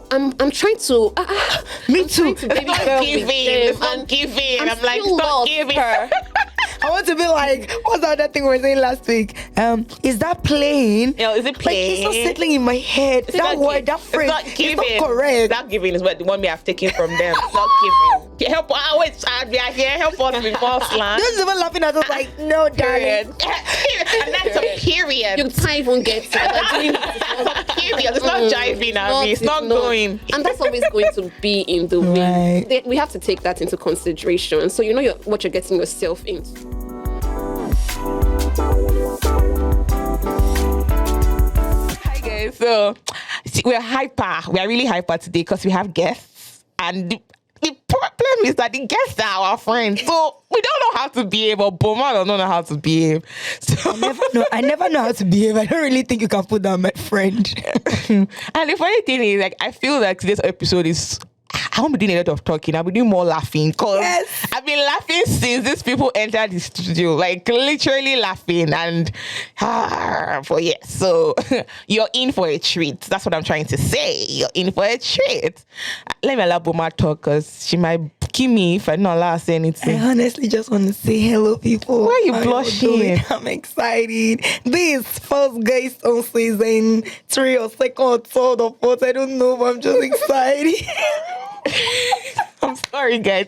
But I'm trying to. Me too. I'm trying to baby It's girl not with giving. them. It's not giving. I'm like, still stop love giving. her. I want to be like, what's the other thing we were saying last week? Is that plain? Yeah, is it plain? Like, it's not settling in my head. It's That not word, that phrase, it's not giving. it's not correct. It's not giving is what the one we have taken from them. It's not giving. Help! Wait, we are here. Help us with false land. Just even laughing at us like, no, darling. Period. And that's a period. You can't even get to it. Period. It's not jiving, Abby. It's not going. And that's always going to be in the way. Right. We have to take that into consideration. So you know what you're getting yourself into. Hi guys. So we're hyper. We are really hyper today because we have guests, and the problem is that the guests are our friends. So we don't know how to behave, or Boma don't know how to behave. So I never know how to behave. I don't really think you can put down my friend. And the funny thing is, like, I feel like today's episode is, I won't be doing a lot of talking. I'll be doing more laughing because I've been laughing since these people entered the studio, like literally laughing. And but yeah, so you're in for a treat. That's what I'm trying to say. You're in for a treat. Let me allow Boma talk because she might kill me if I don't allow her to say anything. I honestly just want to say hello, people. Why are you How blushing? doing? I'm excited. This first guest on season 3 or 2nd or 3rd or 4th. I don't know, but I'm just excited. I'm sorry, guys.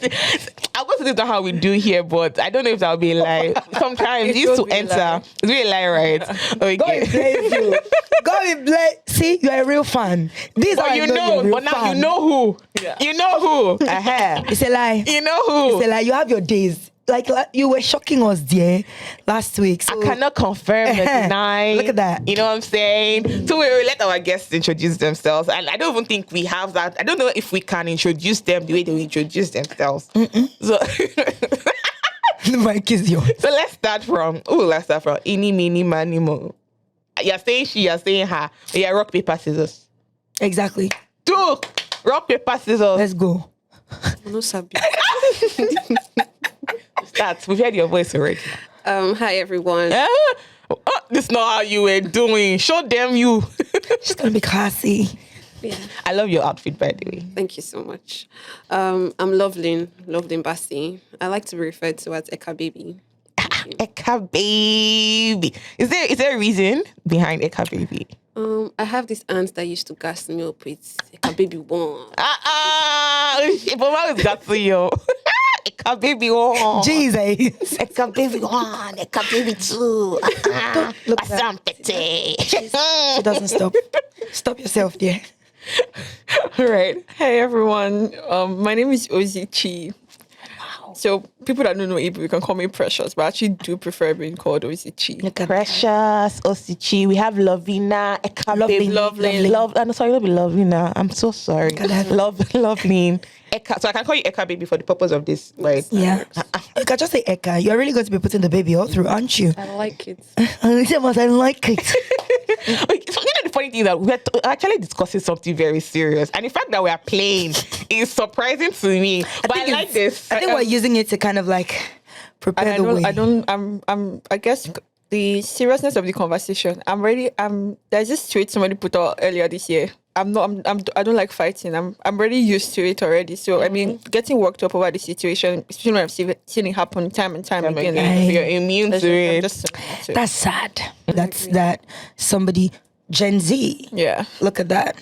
I'm going to do that how we do here, but I don't know if that'll be live. Sometimes you used to enter. It's really live, right? Okay. God will bless you. God will bless. See, you're a real fan. This But I you know, know, you're a real but now fan. you know who. Yeah. You know who. It's a lie. You know who. It's a lie. You have your days. Like you were shocking us there last week. So I cannot confirm or deny. Look at that. You know what I'm saying? So we will let our guests introduce themselves. And I don't even think we have that. I don't know if we can introduce them the way they introduce themselves. So the mic is yours. So let's start from Ini, Mini, Mani, Mo. You're saying she, you're saying her. Yeah, rock, paper, scissors. Exactly. 2, rock, paper, scissors. Let's go. No sabi. Start. We've heard your voice already. Hi everyone. This is not how you were doing. Show them you. She's gonna be classy. Yeah. I love your outfit, by the way. Thank you so much. I'm Lovelin Bassi. I like to be referred to as Eka Baby. Eka Baby. Is there a reason behind Eka Baby? I have this aunt that used to gas me up with Eka Baby 1. But why was that for you? Eka Baby 1. Jesus. Eka Baby 1. Eka Baby 2. Look at that. She doesn't stop. Stop yourself there. All right. Hey everyone, my name is Ozichi. Wow. So people that don't know Igbo, you can call me Precious, but I actually do prefer being called Ozichi. Look at Precious, Osichi. We have Lovina, Eka Baby. Lovely. I'm sorry, not be Lovina. I'm so sorry. Lovely. Eka. So I can call you Eka Baby for the purpose of this, right? yeah. You can just say Eka. You're really going to be putting the baby all through, aren't you? I like it. I like it. Okay, so you know the funny thing is that we're actually discussing something very serious, and the fact that we are playing is surprising to me. But I like this. I think we're using it to kind of like prepare the way. I guess the seriousness of the conversation. There's this tweet somebody put out earlier this year. I don't like fighting. I'm already used to it already. So I mean, getting worked up over the situation, especially when I've seen it happen time and time again. Right. You're immune to it. That's sad. That's that somebody Gen Z. Yeah. Look at that.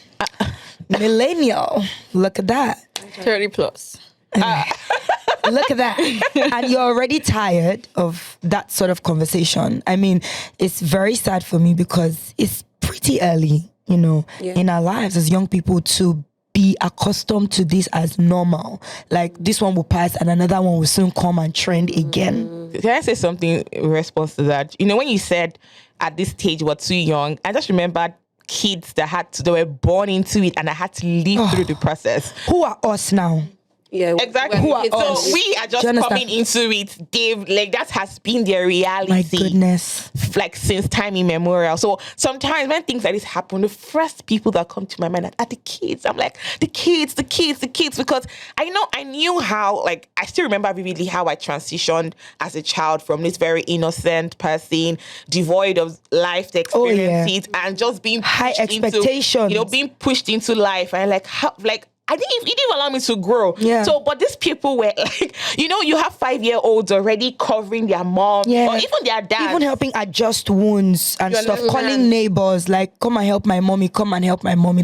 Millennial. Look at that. 30 plus. Look at that. And you're already tired of that sort of conversation. I mean, it's very sad for me because it's pretty early, you know, in our lives as young people to be accustomed to this as normal. Like this one will pass and another one will soon come and trend again. Can I say something in response to that? You know, when you said at this stage we're too young, I just remembered kids that were born into it and I had to live through the process. Who are us now? Yeah, Exactly. Who are it's us? So we are just Do you understand? coming into it. They've like that has been their reality. My goodness. Like since time immemorial. So sometimes when things like this happen, the first people that come to my mind are the kids. I'm like, the kids, because I knew how, like, I still remember vividly how I transitioned as a child from this very innocent person, devoid of life experiences, and just being high pushed expectations. into, being pushed into life, and like how, like, it didn't allow me to grow. Yeah. So, but these people were like, you have 5-year-olds already covering their mom, Yeah. or even their dad. Even helping adjust wounds and You stuff, understand? calling neighbors, like, come and help my mommy,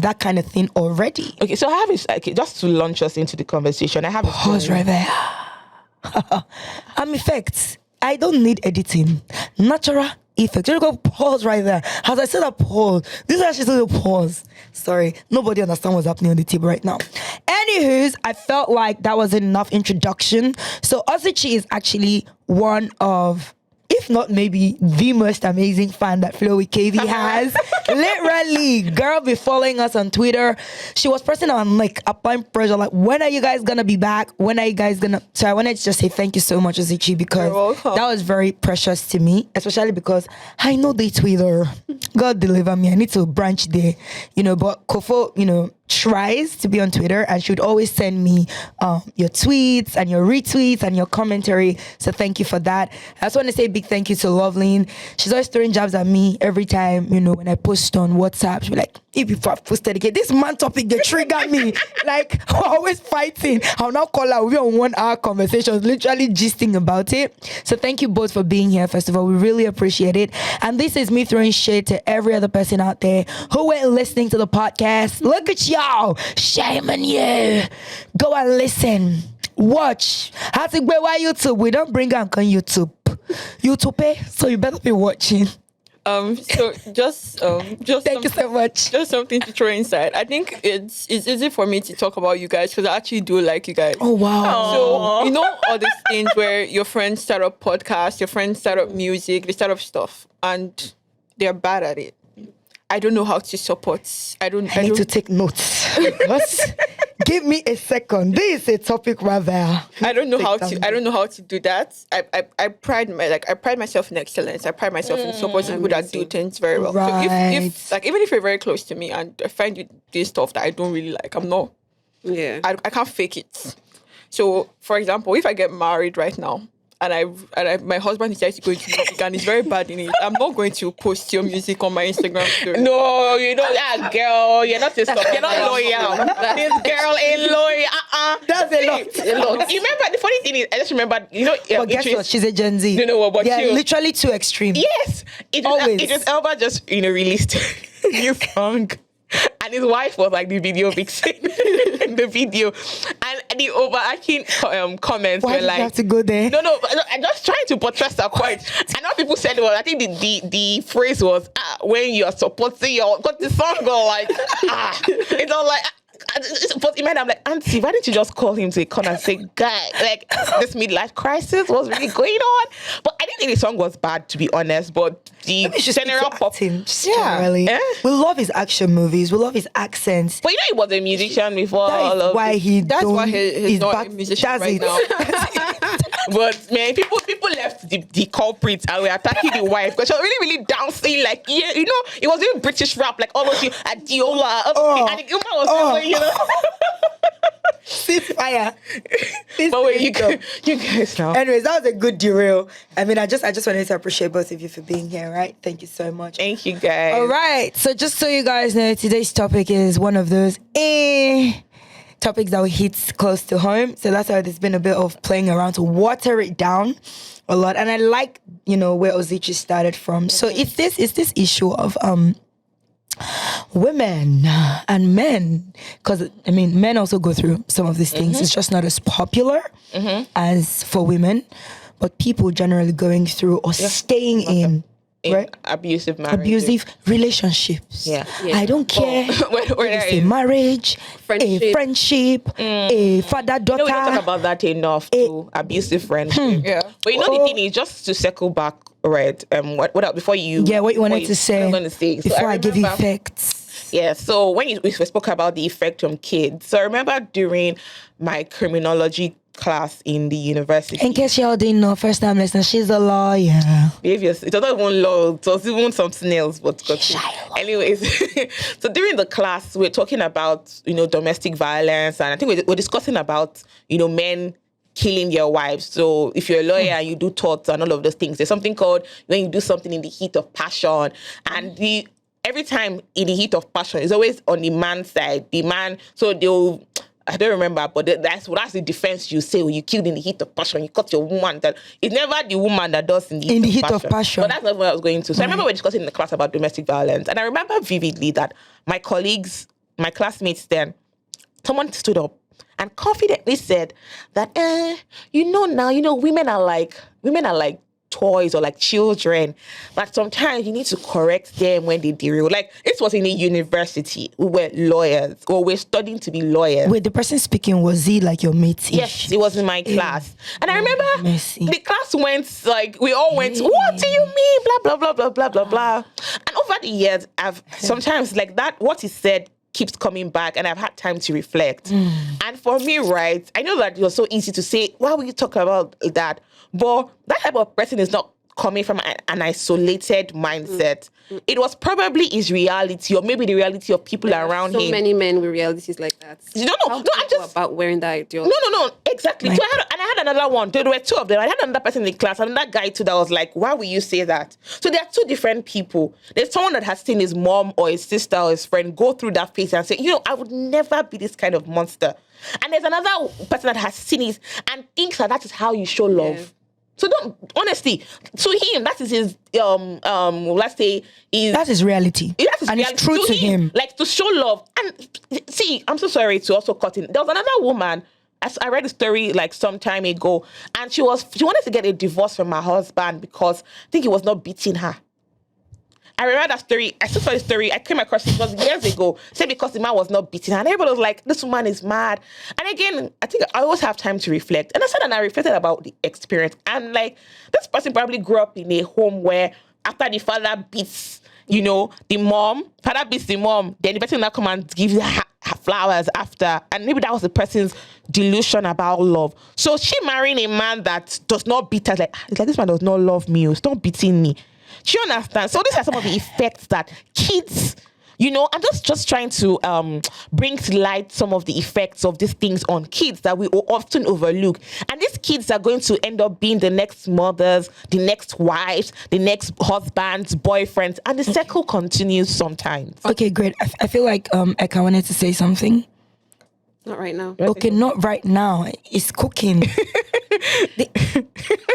that kind of thing already. Okay, so I have this, just to launch us into the conversation, I have a Pause story. right there. I'm effects. I don't need editing. Natural effect. You go pause right there. As I said, a pause. This is actually a pause. Sorry, nobody understands what's happening on the table right now. Anywho's, I felt like that was enough introduction. So Ozichi is actually one of, if not maybe the most amazing fan that Flowy KV has. Literally, girl be following us on Twitter. She was pressing on like applying pressure, like, when are you guys gonna be back? When are you guys gonna? So I wanted to just say thank you so much, Ozichi, because that was very precious to me, especially because I know the Twitter. God deliver me. I need to branch there, but Kofo, tries to be on Twitter, and she would always send me your tweets and your retweets and your commentary. So thank you for that. I just want to say a big thank you to Loveline. She's always throwing jabs at me every time, when I post on WhatsApp. She'll be like, if you have posted again, this man topic, they trigger me. Like, we're always fighting. I'll now call her. We're on 1 hour conversations, literally gisting about it. So thank you both for being here. First of all, we really appreciate it. And this is me throwing shade to every other person out there who went listening to the podcast. Look at y'all. Shame on you. Go and listen. Watch. How to go on YouTube? We don't bring on YouTube. YouTube, so you better be watching. So just Thank you so much. Just something to throw inside. I think it's easy for me to talk about you guys because I actually do like you guys. Oh wow. So all these things where your friends start up podcasts, your friends start up music, they start up stuff, and they're bad at it. I don't know how to support. I need to take notes. What? Give me a second. This is a topic rather. I don't know how to do that. I pride myself in excellence. I pride myself in supporting people that do things very well. Right. So if even if you're very close to me and I find you doing stuff that I don't really like, I'm not. Yeah. I can't fake it. So for example, if I get married right now and my husband decides to go into music and he's very bad in it, I'm not going to post your music on my Instagram story. No, you don't. Yeah, girl, you're not a stop. You're not loyal. This girl ain't loyal. That's a lot. You remember the funny thing is, I just remembered. But guess what? She's a Gen Z. You know what? But yeah, you, literally too extreme. yes, Idris Elba just released a new song. And his wife was like the video vixen in the video. And the overarching comments Why were did like... you have to go there? No, I'm just trying to buttress that point. And what people said was, I think the phrase was, when you're supporting got the song go like, it's all like... But in my mind, I'm like, Auntie, why didn't you just call him to a corner and say, guy, like, this midlife crisis was really going on? But I didn't think the song was bad, to be honest, but the general pop... Generally. We love his action movies. We love his accents. But he was a musician before all That's of why he's not a musician right now. But man, people left the culprits and were attacking the wife because she was really, really dancing like, it was doing British rap, like almost Adiola. And the woman was saying, Ceasefire. But wait, you guys now. Anyways, that was a good derail. I mean, I just wanted to appreciate both of you for being here, right? Thank you so much. Thank you, guys. All right. So just so you guys know, today's topic is one of those topics that will hit close to home. So that's why there's been a bit of playing around to water it down a lot. And I like, where Ozichi started from. So it's this issue of women and men, because I mean men also go through some of these things. It's just not as popular as for women, but people generally going through or staying in right? Abusive marriage. Abusive relationships. Yeah. I don't care whether it's a marriage, a friendship, a father-daughter. We don't talk about that enough too. Abusive friendship. Yeah. But the thing is, just to circle back, right? What else before you? Yeah, what you wanted to say I'm going to say before I give you remember- facts. Yeah, so when we spoke about the effect on kids, so I remember during my criminology class in the university. In case y'all didn't know, first time listener, she's a lawyer. Behaviors. It was not even law, it was even something else. But anyways, so during the class, we're talking about, domestic violence, and I think we're discussing about, men killing their wives. So if you're a lawyer and you do torts and all of those things, there's something called when you do something in the heat of passion, and every time in the heat of passion, it's always on the man's side. The man, so they'll, I don't remember, but that's the defense you say when you killed in the heat of passion, you cut your woman. That it's never the woman that does in the heat of passion. But that's not what I was going to. So I remember we're discussing in the class about domestic violence, and I remember vividly that my colleagues, my classmates then, someone stood up and confidently said that, now, women are like toys or like children, but sometimes you need to correct them when they derail. Like, this was in a university. We were lawyers, or we're studying to be lawyers. Wait, the person speaking, was he like your mate? Yes, it was in my class. And I remember the class went, like, we all went, what do you mean? Blah, blah, blah, blah, blah, blah, blah. And over the years, I've sometimes, like, that, what he said keeps coming back, and I've had time to reflect. And for me, right, I know that it was so easy to say, why would you talk about that? But that type of person is not coming from an isolated mindset. It was probably his reality, or maybe the reality of people around him. So many men with realities like that. No, I'm just about wearing that ideology. No, exactly. So I had another one. There were two of them. I had another person in the class, another guy too, that was like, why would you say that? So there are two different people. There's someone that has seen his mom or his sister or his friend go through that phase and say, I would never be this kind of monster. And there's another person that has seen it and thinks that is how you show love. Yeah. So honestly, to him, that is his, let's say, that's his reality. That's his reality. It's true to him. Like, to show love. And see, I'm so sorry to also cut in. There was another woman, I read a story like some time ago, and she wanted to get a divorce from her husband because I think he was not beating her. I remember that story. I still saw the story. I came across it years ago. Said because the man was not beating her. And everybody was like, this woman is mad. And again, I think I always have time to reflect. And I said, and I reflected about the experience. And like, this person probably grew up in a home where after the father beats, the mom, father beats the mom, then the person will now come and give her flowers after. And maybe that was the person's delusion about love. So she marrying a man that does not beat her. It's like, this man does not love me. Stop beating me. Do you understand? So these are some of the effects that kids, I'm just trying to bring to light some of the effects of these things on kids that we often overlook. And these kids are going to end up being the next mothers, the next wives, the next husbands, boyfriends, and the cycle continues sometimes. Okay, great. I feel like Eka wanted to say something. Not right now. Okay, not right now. It's cooking.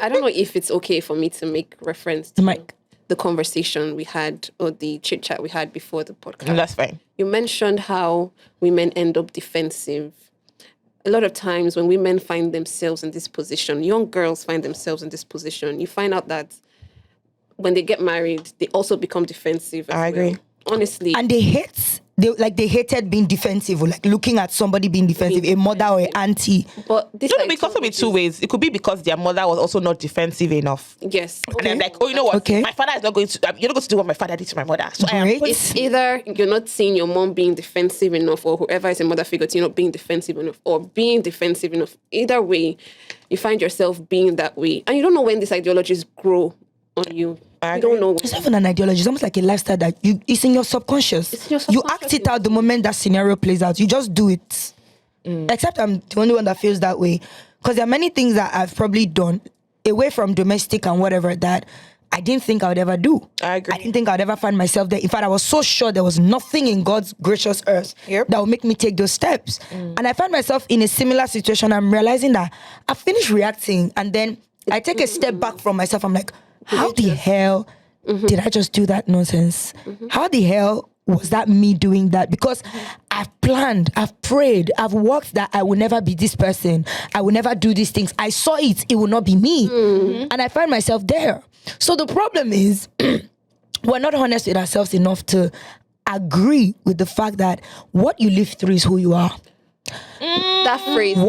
I don't know if it's okay for me to make reference to the conversation we had, or the chit chat we had before the podcast. That's fine. You mentioned how women end up defensive. A lot of times when women find themselves in this position, young girls find themselves in this position, you find out that when they get married, they also become defensive. I agree. Honestly. And they hated being defensive, or like looking at somebody being defensive, a mother or an auntie. But this because of it two ways. It could be because their mother was also not defensive enough. Yes. Okay. And I'm like, you know what? Okay. My father is not going to, you're not going to do what my father did to my mother. So it's either you're not seeing your mom being defensive enough, or whoever is a mother figure, you're not being defensive enough, or being defensive enough. Either way, you find yourself being that way. And you don't know when these ideologies grow on you. You don't know. It's not even an ideology. It's almost like a lifestyle that it's in your subconscious. It's in your subconscious. You act it out the moment that scenario plays out. You just do it. Except I'm the only one that feels that way. Because there are many things that I've probably done away from domestic and whatever that I didn't think I would ever do. I agree. I didn't think I would ever find myself there. In fact, I was so sure there was nothing in God's gracious earth that would make me take those steps. And I find myself in a similar situation. I'm realizing that I finished reacting, and then I take a step back from myself. I'm like, how the hell did I just do that nonsense? How the hell was that me doing that? Because I've planned, I've prayed, I've worked that I will never be this person. I will never do these things. I saw it. It will not be me. And I find myself there. So the problem is we're not honest with ourselves enough to agree with the fact that what you live through is who you are. That phrase is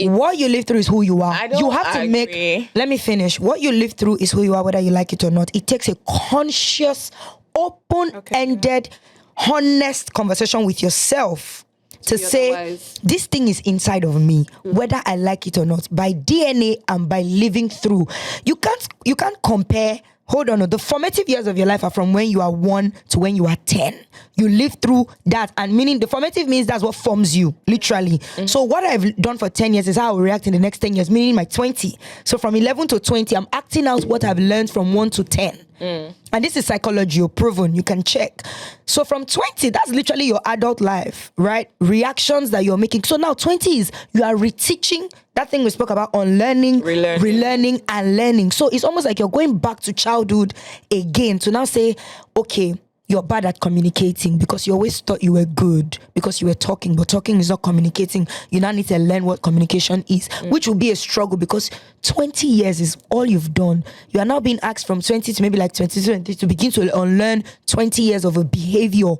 what you live through is who you are. You have to agree. let me finish. What you live through is who you are, whether you like it or not. It takes a conscious, open-ended, honest conversation with yourself to say, otherwise. this thing is inside of me, whether I like it or not, by DNA and by living through. You can't compare. Hold on, the formative years of your life are from when you are 1 to when you are 10. You live through that, and meaning the formative means that's what forms you, literally. So what I've done for 10 years is how I will react in the next 10 years, meaning my 20. So from 11 to 20, I'm acting out what I've learned from 1 to 10. And this is psychology, or proven, you can check. So from 20, that's literally your adult life, right? Reactions that you're making. So now 20 is you are reteaching that thing we spoke about, unlearning, relearning, and learning. So it's almost like you're going back to childhood again to now say, okay, you're bad at communicating because you always thought you were good because you were talking, but talking is not communicating. You now need to learn what communication is, which will be a struggle because 20 years is all you've done. You are now being asked from 20 to maybe like 22 to begin to unlearn 20 years of a behavior,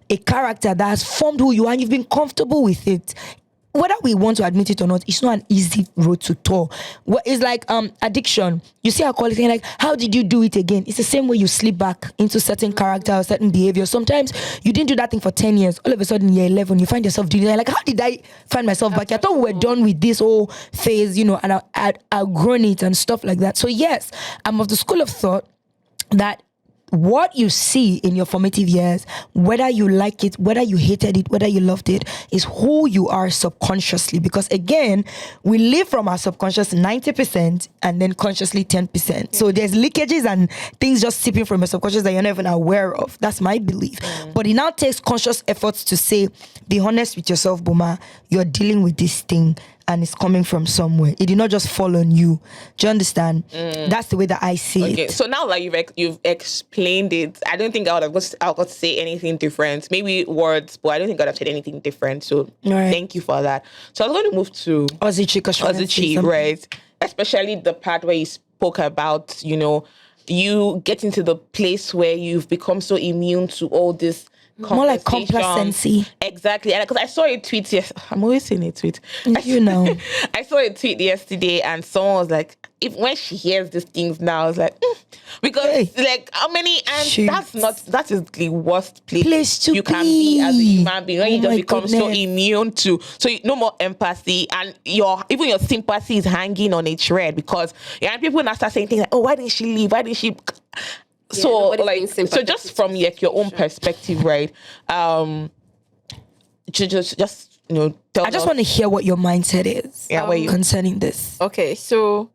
a character that has formed who you are, and you've been comfortable with it. Whether we want to admit it or not, it's not an easy road to tour. It's like addiction. You see alcoholics saying like, how did you do it again? It's the same way you slip back into certain character or certain behavior. Sometimes you didn't do that thing for 10 years. All of a sudden, year 11, you find yourself doing it. Like, how did I find myself back? I thought we were done with this whole phase, and I'd outgrown it and stuff like that. So yes, I'm of the school of thought that what you see in your formative years, whether you like it, whether you hated it, whether you loved it, is who you are subconsciously. Because again, we live from our subconscious 90% and then consciously 10%. So there's leakages and things just seeping from your subconscious that you're not even aware of. That's my belief. But it now takes conscious efforts to say, be honest with yourself, Boma, you're dealing with this thing and it's coming from somewhere. It did not just fall on you. Do you understand? That's the way that I see it. So now that you've explained it, I don't think I would have got to say anything different. Maybe words, but I don't think I would have said anything different. So thank you for that. So I was going to move to Ozichi, right? Especially the part where you spoke about, you get into the place where you've become so immune to all this. More like complacency. Exactly. And because I saw a tweet I'm always saying a tweet. I saw a tweet yesterday and someone was like, when she hears these things now, I was like, because like how many, and that is the worst place you can be as a human being when you just become so immune to, so no more empathy, and even your sympathy is hanging on a thread because people now start saying things like, oh, why didn't she leave? Why didn't she? So just from like your own perspective, right? Just tell I just want to hear what your mindset is concerning this. Okay, so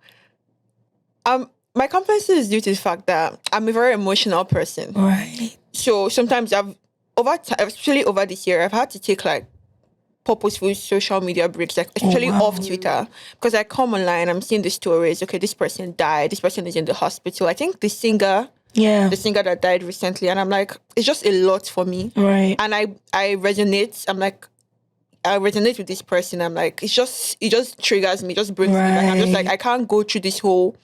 my complacency is due to the fact that I'm a very emotional person. Right. So sometimes especially over this year, I've had to take like purposeful social media breaks, like especially off Twitter, because I come online, I'm seeing the stories. Okay, this person died. This person is in the hospital. I think the singer that died recently, and I'm like, it's just a lot for me. Right. And I resonate. I resonate with this person. I'm like, it just triggers me, just brings me back. I'm just like, I can't go through this whole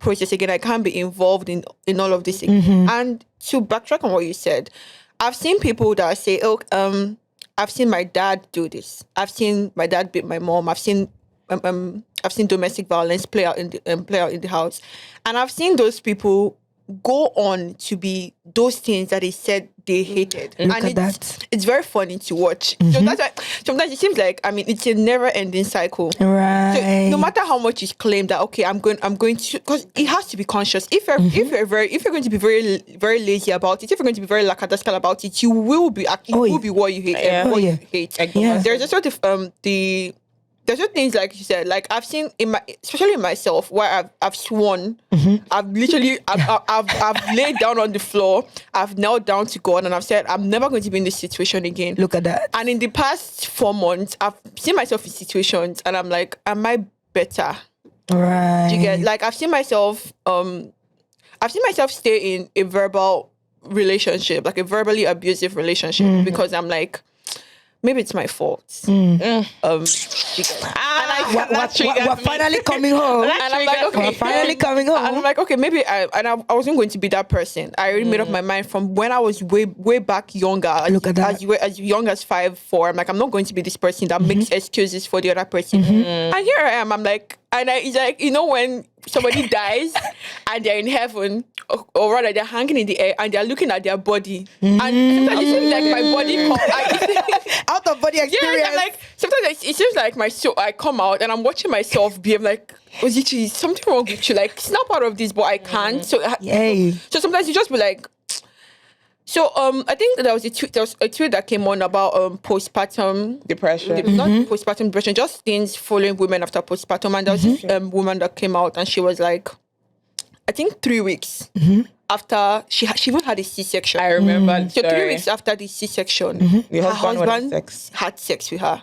process again. I can't be involved in all of this. And to backtrack on what you said, I've seen people that say, I've seen my dad do this. I've seen my dad beat my mom. I've seen domestic violence play out in the house, and I've seen those people go on to be those things that they said they hated. It's very funny to watch. So that's why sometimes it seems like, it's a never-ending cycle. Right. So no matter how much you claim that, okay, I'm going to, because it has to be conscious. If you're going to be very, very lazy about it, if you're going to be very lackadaisical about it, you will be what you hate. What you hate. Yeah. There's a sort of there's just things like you said, like I've seen especially in myself, where I've sworn, I've literally, I've laid down on the floor, I've knelt down to God, and I've said, I'm never going to be in this situation again. Look at that. And in the past 4 months, I've seen myself in situations, and I'm like, am I better? Right. Do you get, like, I've seen myself stay in a verbal relationship, like a verbally abusive relationship, because I'm like, maybe it's my fault. And we're finally coming home. And I'm like, okay, we're finally coming home. And I'm like, okay, maybe I wasn't going to be that person. I already made up my mind from when I was way back younger. Look at that. As young as 5, 4. I'm like, I'm not going to be this person that makes excuses for the other person. And here I am. I'm like, it's like, when somebody dies and they're in heaven, or rather they're hanging in the air and they're looking at their body. And sometimes it seems like my body out of body experience. Yeah, I'm like, sometimes it seems like my soul, I come out and I'm watching myself be, I'm like, Ozichi, is something wrong with you? Like, snap out of this, but I can't. So sometimes you just be like, so I think there was a tweet that came on about postpartum depression. Not postpartum depression, just things following women after postpartum. And there was this woman that came out and she was like, I think 3 weeks after she even had a C-section. I remember. So 3 weeks after the C-section, her husband had sex with her.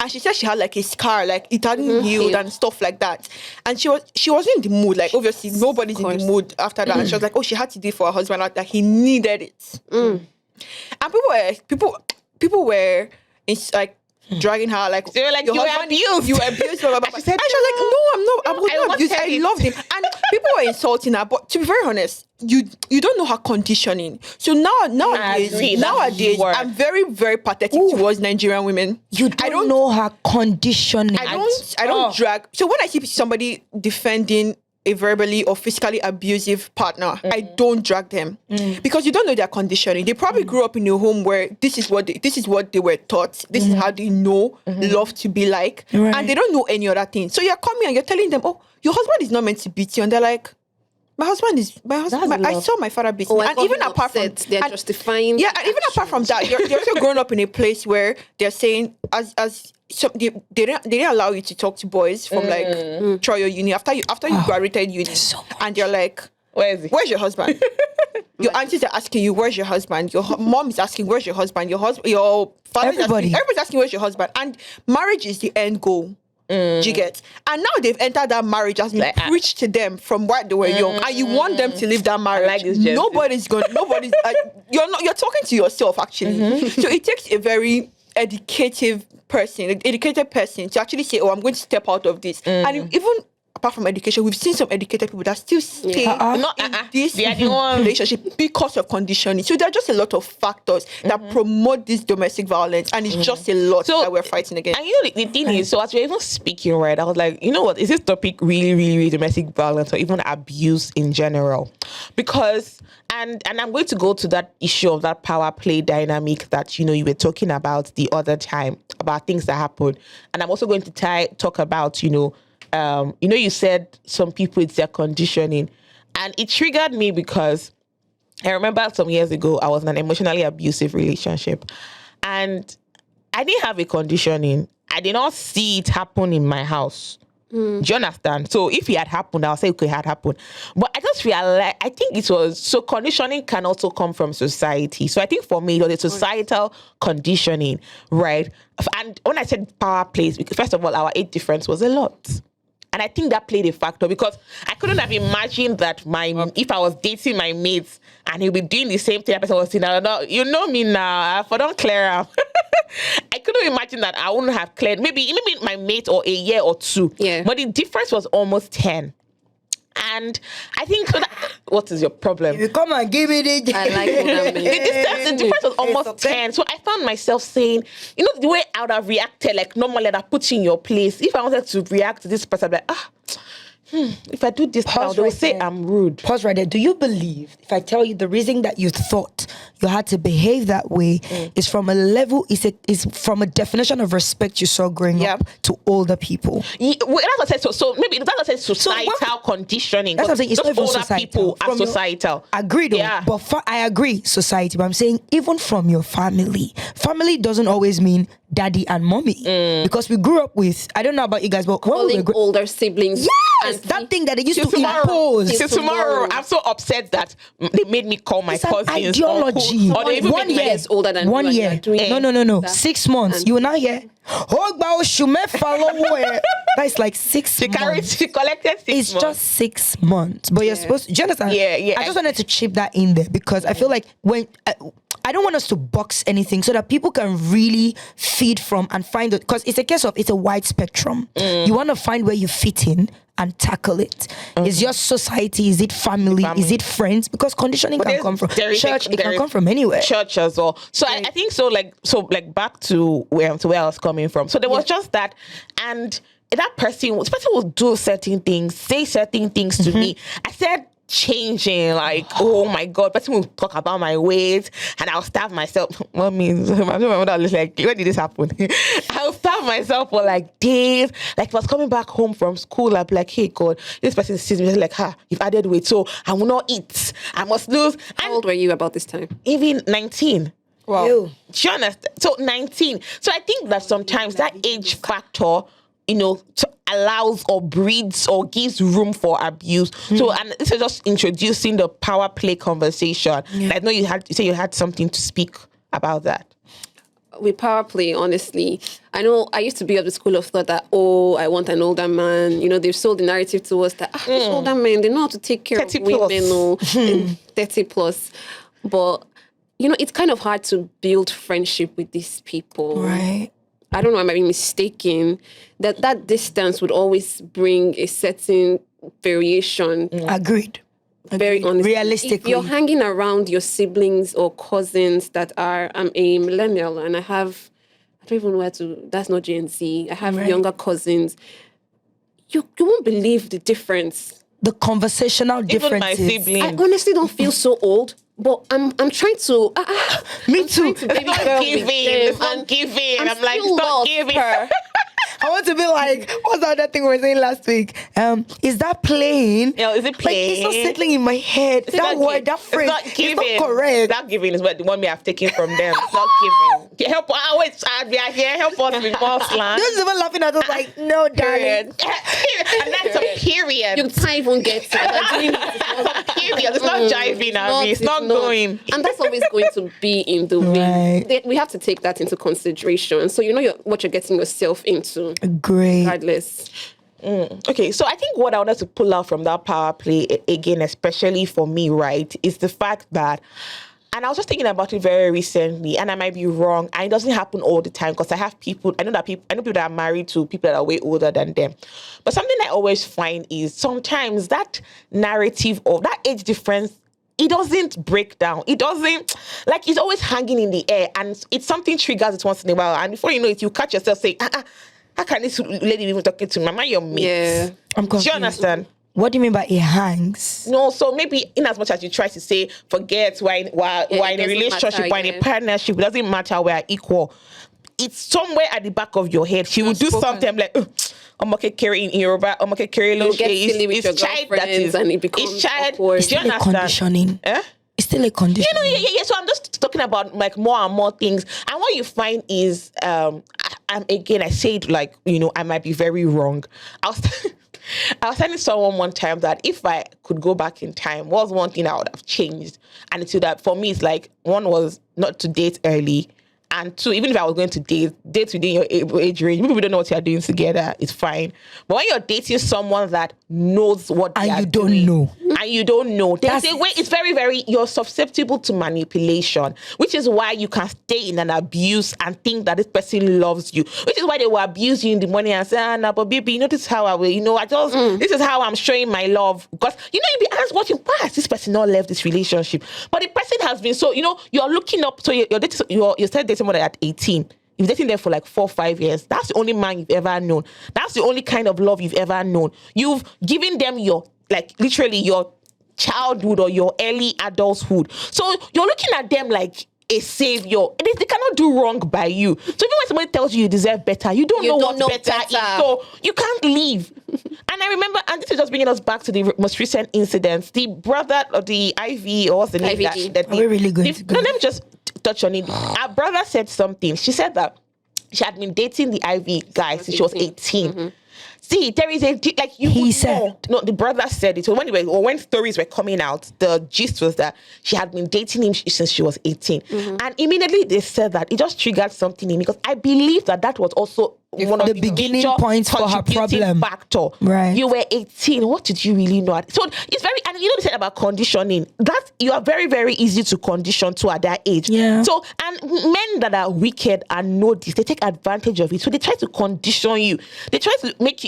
And she said she had like a scar, like it hadn't healed and stuff like that. And she wasn't in the mood. Like obviously nobody's in the mood after that. And she was like, oh, she had to do it for her husband. Like he needed it. And people were like dragging her, like they were like, you were abused. You were abused. And she said, she was like, no, I'm not. I'm not abused. I loved him. And people were insulting her. But to be very honest, you don't know her conditioning. So nowadays, I'm very, very pathetic towards Nigerian women. I don't know her conditioning. I don't drag. So when I see somebody defending a verbally or physically abusive partner, I don't drag them because you don't know their conditioning. They probably grew up in a home where this is what they were taught. This is how they know love to be like, and they don't know any other thing. So you're coming and you're telling them, "Oh, your husband is not meant to beat you," and they're like, "My husband. I saw my father beat me." And even apart from they're justifying. Yeah, and even apart from that, you're also growing up in a place where they're saying so they didn't allow you to talk to boys from like try your uni after you graduated uni, and you're like, where's your husband? Your aunties are asking you, where's your husband? Your mom is asking, where's your husband? Your father everybody's asking, where's your husband? And marriage is the end goal. Do you get? And now they've entered that marriage has been preached to them from when they were young, and you want them to live that marriage. Nobody's you're talking to yourself actually. So it takes a very educated person to actually say, oh, I'm going to step out of this. And even apart from education, we've seen some educated people that still stay in this relationship because of conditioning. So there are just a lot of factors that promote this domestic violence, and it's just a lot that we're fighting against. And the thing is, so as we're even speaking, right, I was like, you know what, is this topic really, really, really domestic violence or even abuse in general? Because and I'm going to go to that issue of that power play dynamic that you were talking about the other time, about things that happen. And I'm also going to talk about you said some people, it's their conditioning. And it triggered me because I remember some years ago, I was in an emotionally abusive relationship. And I didn't have a conditioning. I did not see it happen in my house. Do you understand? So if it had happened, I'll say, okay, it had happened. But I just realized, I think it was, so conditioning can also come from society. So I think for me, it was a societal conditioning, right? And when I said power plays, because first of all, our age difference was a lot. And I think that played a factor because I couldn't have imagined that if I was dating my mates and he'll be doing the same thing that person was doing. You know me now, I don't clear up. I couldn't imagine that I wouldn't have cleared maybe my mate or a year or two. Yeah. But the difference was almost 10. And I think so what is your problem? You come and give me the I like what I mean. The difference was almost 10. So I found myself saying, the way I would have reacted, like normally that puts you in your place. If I wanted to react to this person, I'd be like, if I do this now, they will say I'm rude. Pause right there. Do you believe, if I tell you the reason that you thought you had to behave that way is from a level, is from a definition of respect you saw growing up to older people? That's what I said. So maybe that's what I said, societal conditioning. That's what I'm saying. It's not even older societal. People are societal. Agreed. Yeah. But I agree, society. But I'm saying even from your family. Family doesn't always mean daddy and mommy. Because we grew up with, I don't know about you guys, but calling older siblings. Yes, that thing that they used to impose. Till tomorrow, I'm so upset that they made me call my cousins ideology. Or they even 1 year older than 1 year. No. 6 months. You will not hear. That's like 6 months. She collected 6 months. It's just 6 months. But you're supposed to, do you understand? Yeah. I just wanted to chip that in there because I feel like when I don't want us to box anything so that people can really feed from and find it, because it's a case of it's a wide spectrum. You want to find where you fit in and tackle it. Is your society? Is it family? Is it friends? Because conditioning can come from church. It can come from anywhere. Church as well. So I think so. Like back to where I was coming from. So there was just that, and that person will do certain things, say certain things to me. I said changing, like, oh my God, person will talk about my weight and I'll starve myself. What means my mother was like, when did this happen? I'll starve myself for like days. Like, if I was coming back home from school, I'd be like, hey God, this person sees me like, you've added weight, so I will not eat. I must lose. How old were you about this time? Even 19. Wow. Do you understand? So 19. So I think that sometimes that age factor, allows or breeds or gives room for abuse. So, and this is just introducing the power play conversation. I know you said you had something to speak about that. With power play, honestly, I know I used to be of the school of thought that, I want an older man. They've sold the narrative to us that these older men, they know how to take care of 30 plus. women, 30 plus. But, it's kind of hard to build friendship with these people. Right. I don't know, I might be mistaken, that distance would always bring a certain variation. Agreed. Very honestly. Realistically. If you're hanging around your siblings or cousins I'm a millennial and I don't even know that's not Gen Z. I have younger cousins. You won't believe the difference. The conversational differences. Even my siblings. I honestly don't feel so old. But I'm trying to. Me too. It's not giving. I'm like, stop giving. I want to be like, what's that other thing we were saying last week? Is that playing? Yeah, is it playing? Like, it's not settling in my head. That word, that phrase, it's not correct. That giving is what the one me have taken from them. It's not giving. Help! We are here. Help us with more slang. Just even laughing at us like, no, darling. And that's a period. You can't even get it. Period. It's not jiving, Abby. It's not going. And that's always going to be in the way. We have to take that into consideration. So what you're getting yourself into. Great. Regardless. Okay, so I think what I wanted to pull out from that power play, again, especially for me, right, is the fact that, and I was just thinking about it very recently, and I might be wrong, and it doesn't happen all the time, because I know people that are married to people that are way older than them. But something I always find is sometimes that narrative of that age difference, it doesn't break down. It doesn't, like, it's always hanging in the air, and it's something triggers it once in a while, and before you know it, you catch yourself saying, how can this lady even talking to Mama, your mate? Yeah. I'm confused. Do you understand? What do you mean by it hangs? No, so maybe in as much as you try to say, forget we're in a relationship, we're in a partnership, it doesn't matter, we're equal. It's somewhere at the back of your head. She will do something like, I'm okay carrying in Yoruba, I'm okay carrying You'll get silly with your girlfriends and it becomes awkward. It's still a conditioning. It's still a condition. Yeah. So I'm just talking about like more and more things. And what you find is, again, I said like, I might be very wrong. I was telling someone one time that if I could go back in time, what's one thing I would have changed? And it's that for me, it's like, one was not to date early. And two, even if I was going to date within your age range, maybe we don't know what you're doing together, it's fine. But when you're dating someone that knows what they are doing, and you don't know, there's a way, it's very, very, you're susceptible to manipulation, which is why you can stay in an abuse and think that this person loves you, which is why they will abuse you in the morning and say, no, but baby, this is how I will, this is how I'm showing my love. Because, you'll be asked watching, why has this person not left this relationship? But the person has been so, you're looking up, so you started dating someone at 18. You've dating them for like 4 or 5 years. That's the only man you've ever known. That's the only kind of love you've ever known. You've given them literally your childhood or your early adulthood. So you're looking at them like a savior. They cannot do wrong by you. So even when somebody tells you deserve better, you don't know what better is. So you can't leave. And I remember, and this is just bringing us back to the most recent incidents. The brother of the IV, or what's the name? Are we really going to go? No, let me just touch on it. Our brother said something. She said that she had been dating the IV guy since she was 18. See, there is He said. no, the brother said it. So when stories were coming out, the gist was that she had been dating him since she was 18. And immediately they said that it just triggered something in me, because I believe that was also one of the beginning major points for her contributing problem. factor. Right. You were 18. What did you really know? So it's very, and you know, they said about conditioning, that you are very, very easy to condition to at that age. Yeah. So, and men that are wicked and know this, they take advantage of it. So they try to condition you. They try to make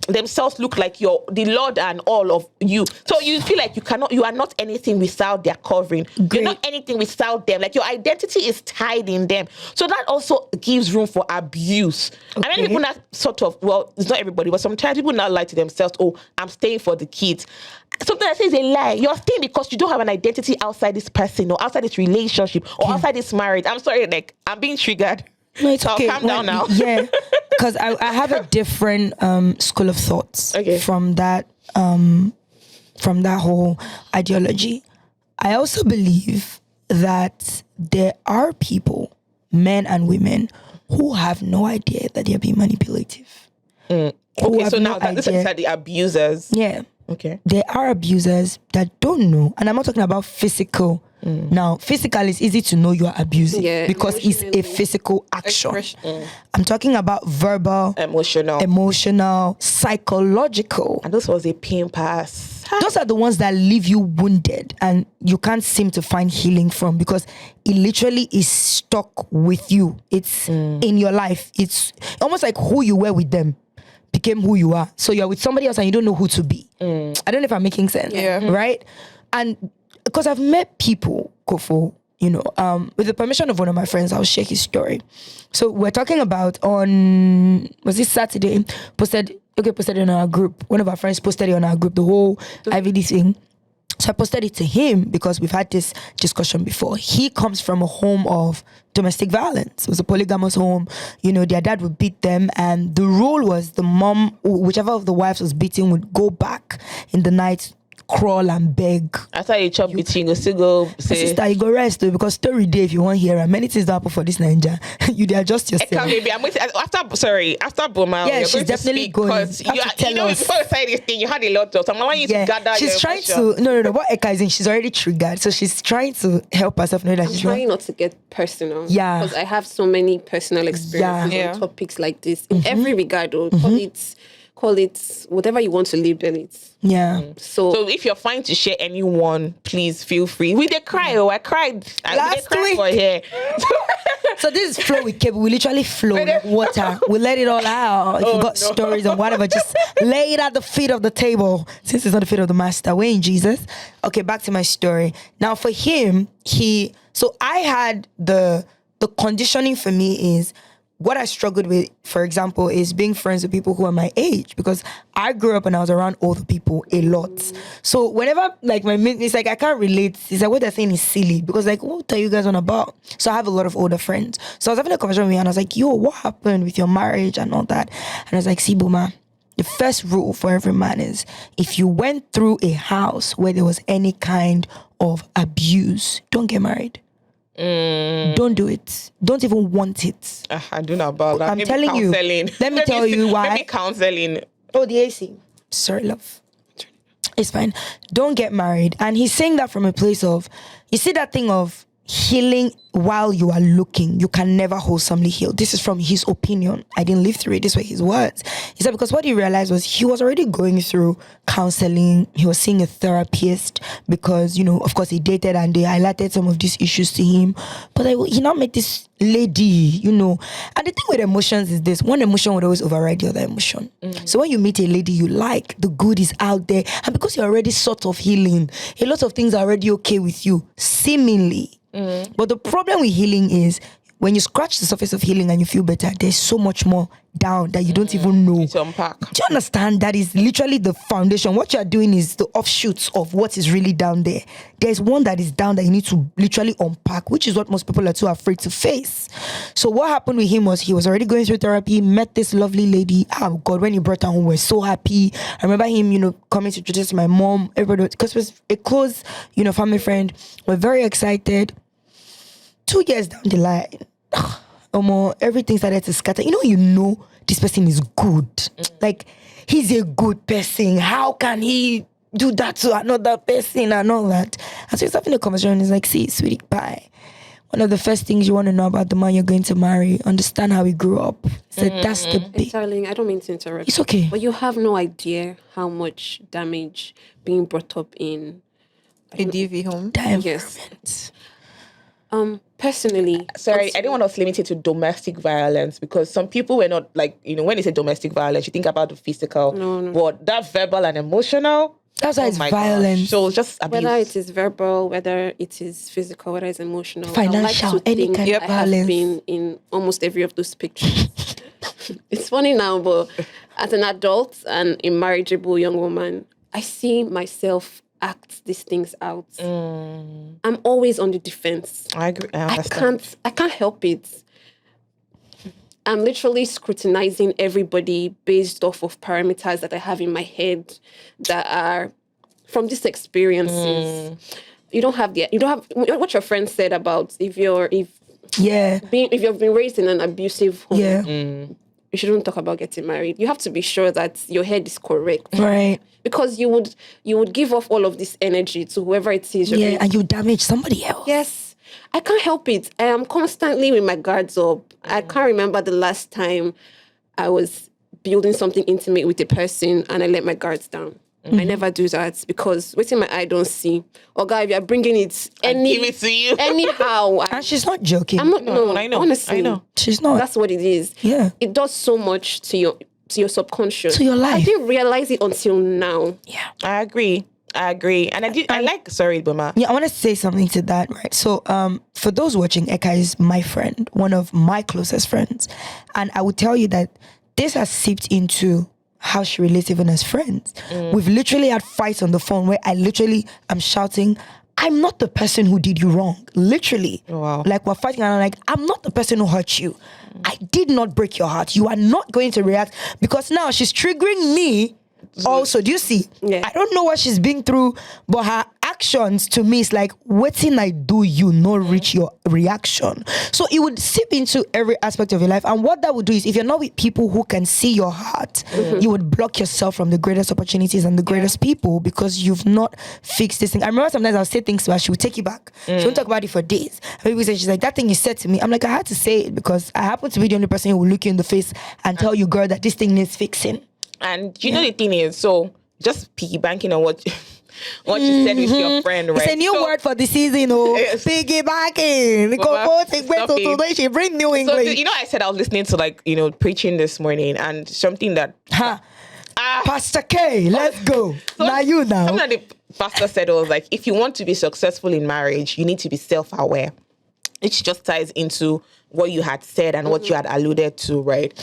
themselves look like you're the Lord and all of you. So you feel like you are not anything without their covering. Great. You're not anything without them. Like your identity is tied in them. So that also gives room for abuse. Okay. And many people now sort of, well, it's not everybody, but sometimes people now lie to themselves, oh, I'm staying for the kids. Something that says a lie. You're staying because you don't have an identity outside this person or outside this relationship or outside this marriage. I'm sorry, like, I'm being triggered. No, it's So okay. I'll calm down now. Yeah, because I have a different school of thoughts from that whole ideology. I also believe that there are people, men and women, who have no idea that they're being manipulative. Okay, so now this is the abusers. Yeah. Okay. There are abusers that don't know. And I'm not talking about physical. Now, physical is easy to know you are abusing because it's a physical action. I'm talking about verbal, emotional, psychological. And this was a pain pass. Those are the ones that leave you wounded and you can't seem to find healing from, because it literally is stuck with you. It's in your life. It's almost like who you were with them became who you are. So you're with somebody else and you don't know who to be. I don't know if I'm making sense. Yeah. Right? And because I've met people, Kofo, you know, with the permission of one of my friends, I'll share his story. So we're talking about was this Saturday, posted it in our group. One of our friends posted it on our group, the whole IVD thing. So I posted it to him because we've had this discussion before. He comes from a home of domestic violence. It was a polygamous home. You know, their dad would beat them, and the rule was the mom, whichever of the wives was beating, would go back in the night, crawl and beg. After you chop between, you still go say, sister, you go rest though, because story day, if you want hear, and many things don't happen for this Ninja. You adjust yourself. Maybe I'm waiting after Boma. Yeah, she's definitely going. Because you know, before you say this thing, you had a lot of. So I'm wanting you to gather. She's trying to. No. What Eka is in, she's already triggered, so she's trying to help herself know that I'm she's trying not to get personal. Yeah, because I have so many personal experiences on topics like this in every regard. Or call it whatever you want to label it. Yeah. So if you're fine to share anyone, please feel free. We did cry. I cried. Last week. For here. So this is flow with cable. We literally flow like water. We let it all out. If you got stories and whatever, just lay it at the feet of the table. Since it's not the feet of the master, we're in Jesus. Okay, back to my story. Now for him, so I had the conditioning for me is, what I struggled with, for example, is being friends with people who are my age, because I grew up and I was around older people a lot. So whenever, like, it's like I can't relate. It's like what they're saying is silly, because like, what are you guys on about? So I have a lot of older friends. So I was having a conversation with me and I was like, yo, what happened with your marriage and all that? And I was like, see, Boma, the first rule for every man is, if you went through a house where there was any kind of abuse, don't get married. Don't do it. Don't even want it. I don't know about that. I'm maybe telling you. Let me tell you why. Maybe counseling. Oh, the AC. Sorry, love. It's fine. Don't get married. And he's saying that from a place of, you see that thing of healing while you are looking. You can never wholesomely heal. This is from his opinion. I didn't live through it. These were his words. He said, because what he realized was he was already going through counseling. He was seeing a therapist because, you know, of course he dated and they highlighted some of these issues to him. But he now met this lady, you know. And the thing with emotions is this. One emotion would always override the other emotion. So when you meet a lady you like, the good is out there. And because you're already sort of healing, a lot of things are already okay with you, seemingly. But the problem with healing is when you scratch the surface of healing and you feel better, there's so much more down that you don't even know. To unpack. Do you understand? That is literally the foundation. What you're doing is the offshoots of what is really down there. There's one that is down that you need to literally unpack, which is what most people are too afraid to face. So what happened with him was he was already going through therapy, met this lovely lady. Oh God, when he brought her home, we were so happy. I remember him, you know, coming to introduce my mom, everybody, because it was a close, you know, family friend. We're very excited. 2 years down the line, everything started to scatter. You know this person is good. Like, he's a good person. How can he do that to another person and all that? And so he's having a conversation. He's like, see, sweetie pie, one of the first things you want to know about the man you're going to marry, understand how he grew up. So that's the big... Darling, I don't mean to interrupt. It's okay. But you have no idea how much damage being brought up in A DV home. Yes. Personally, sorry, I didn't want us limited to domestic violence, because some people were not like, when you say domestic violence, you think about the physical, but that verbal and emotional. That's why it's violence. Gosh. So just abuse. Whether it is verbal, whether it is physical, whether it's emotional, financial, like any kind of I violence. have been in almost every of those pictures. It's funny now, but as an adult and a marriageable young woman, I see myself act these things out. I'm always on the defense. I agree. I can't help it. I'm literally scrutinizing everybody based off of parameters that I have in my head that are from these experiences. You don't have what your friend said about if you've been raised in an abusive home. You shouldn't talk about getting married. You have to be sure that your head is correct. Right. Because you would give off all of this energy to whoever it is. And you damage somebody else. Yes. I can't help it. I am constantly with my guards up. I can't remember the last time I was building something intimate with a person and I let my guards down. I never do that because what's in my eye don't see. Or God, if you're bringing it give it to you. anyhow. And she's not joking. I'm not. No, I know. Honestly, I know. She's not. That's what it is. Yeah. It does so much to your subconscious, to your life. I didn't realize it until now. Yeah, I agree. And I like, sorry, Boma. Yeah, I want to say something to that, right? So, for those watching, Eka is my friend, one of my closest friends. And I would tell you that this has seeped into how she relates even as friends. We've literally had fights on the phone where I literally am shouting, I'm not the person who did you wrong. Literally. Oh, wow. Like, we're fighting and I'm like, I'm not the person who hurt you. I did not break your heart. You are not going to react because now she's triggering me. Also, do you see? Yeah. I don't know what she's been through, but her actions to me is like, waiting I do you not reach your reaction. So it would seep into every aspect of your life. And what that would do is if you're not with people who can see your heart, you would block yourself from the greatest opportunities and the greatest people because you've not fixed this thing. I remember sometimes I'll say things to her, she would take it back. She won't talk about it for days. And people say, she's like, that thing you said to me. I'm like, I had to say it because I happen to be the only person who will look you in the face and tell you, girl, that this thing needs fixing. And you know the thing is, so just piggybacking on what you said with your friend, right? It's a new word for the season, piggybacking. She bring new English. So I said I was listening to preaching this morning, and something that Pastor K, let's go. Something that the pastor said was like, if you want to be successful in marriage, you need to be self-aware. Which just ties into what you had said and what you had alluded to, right?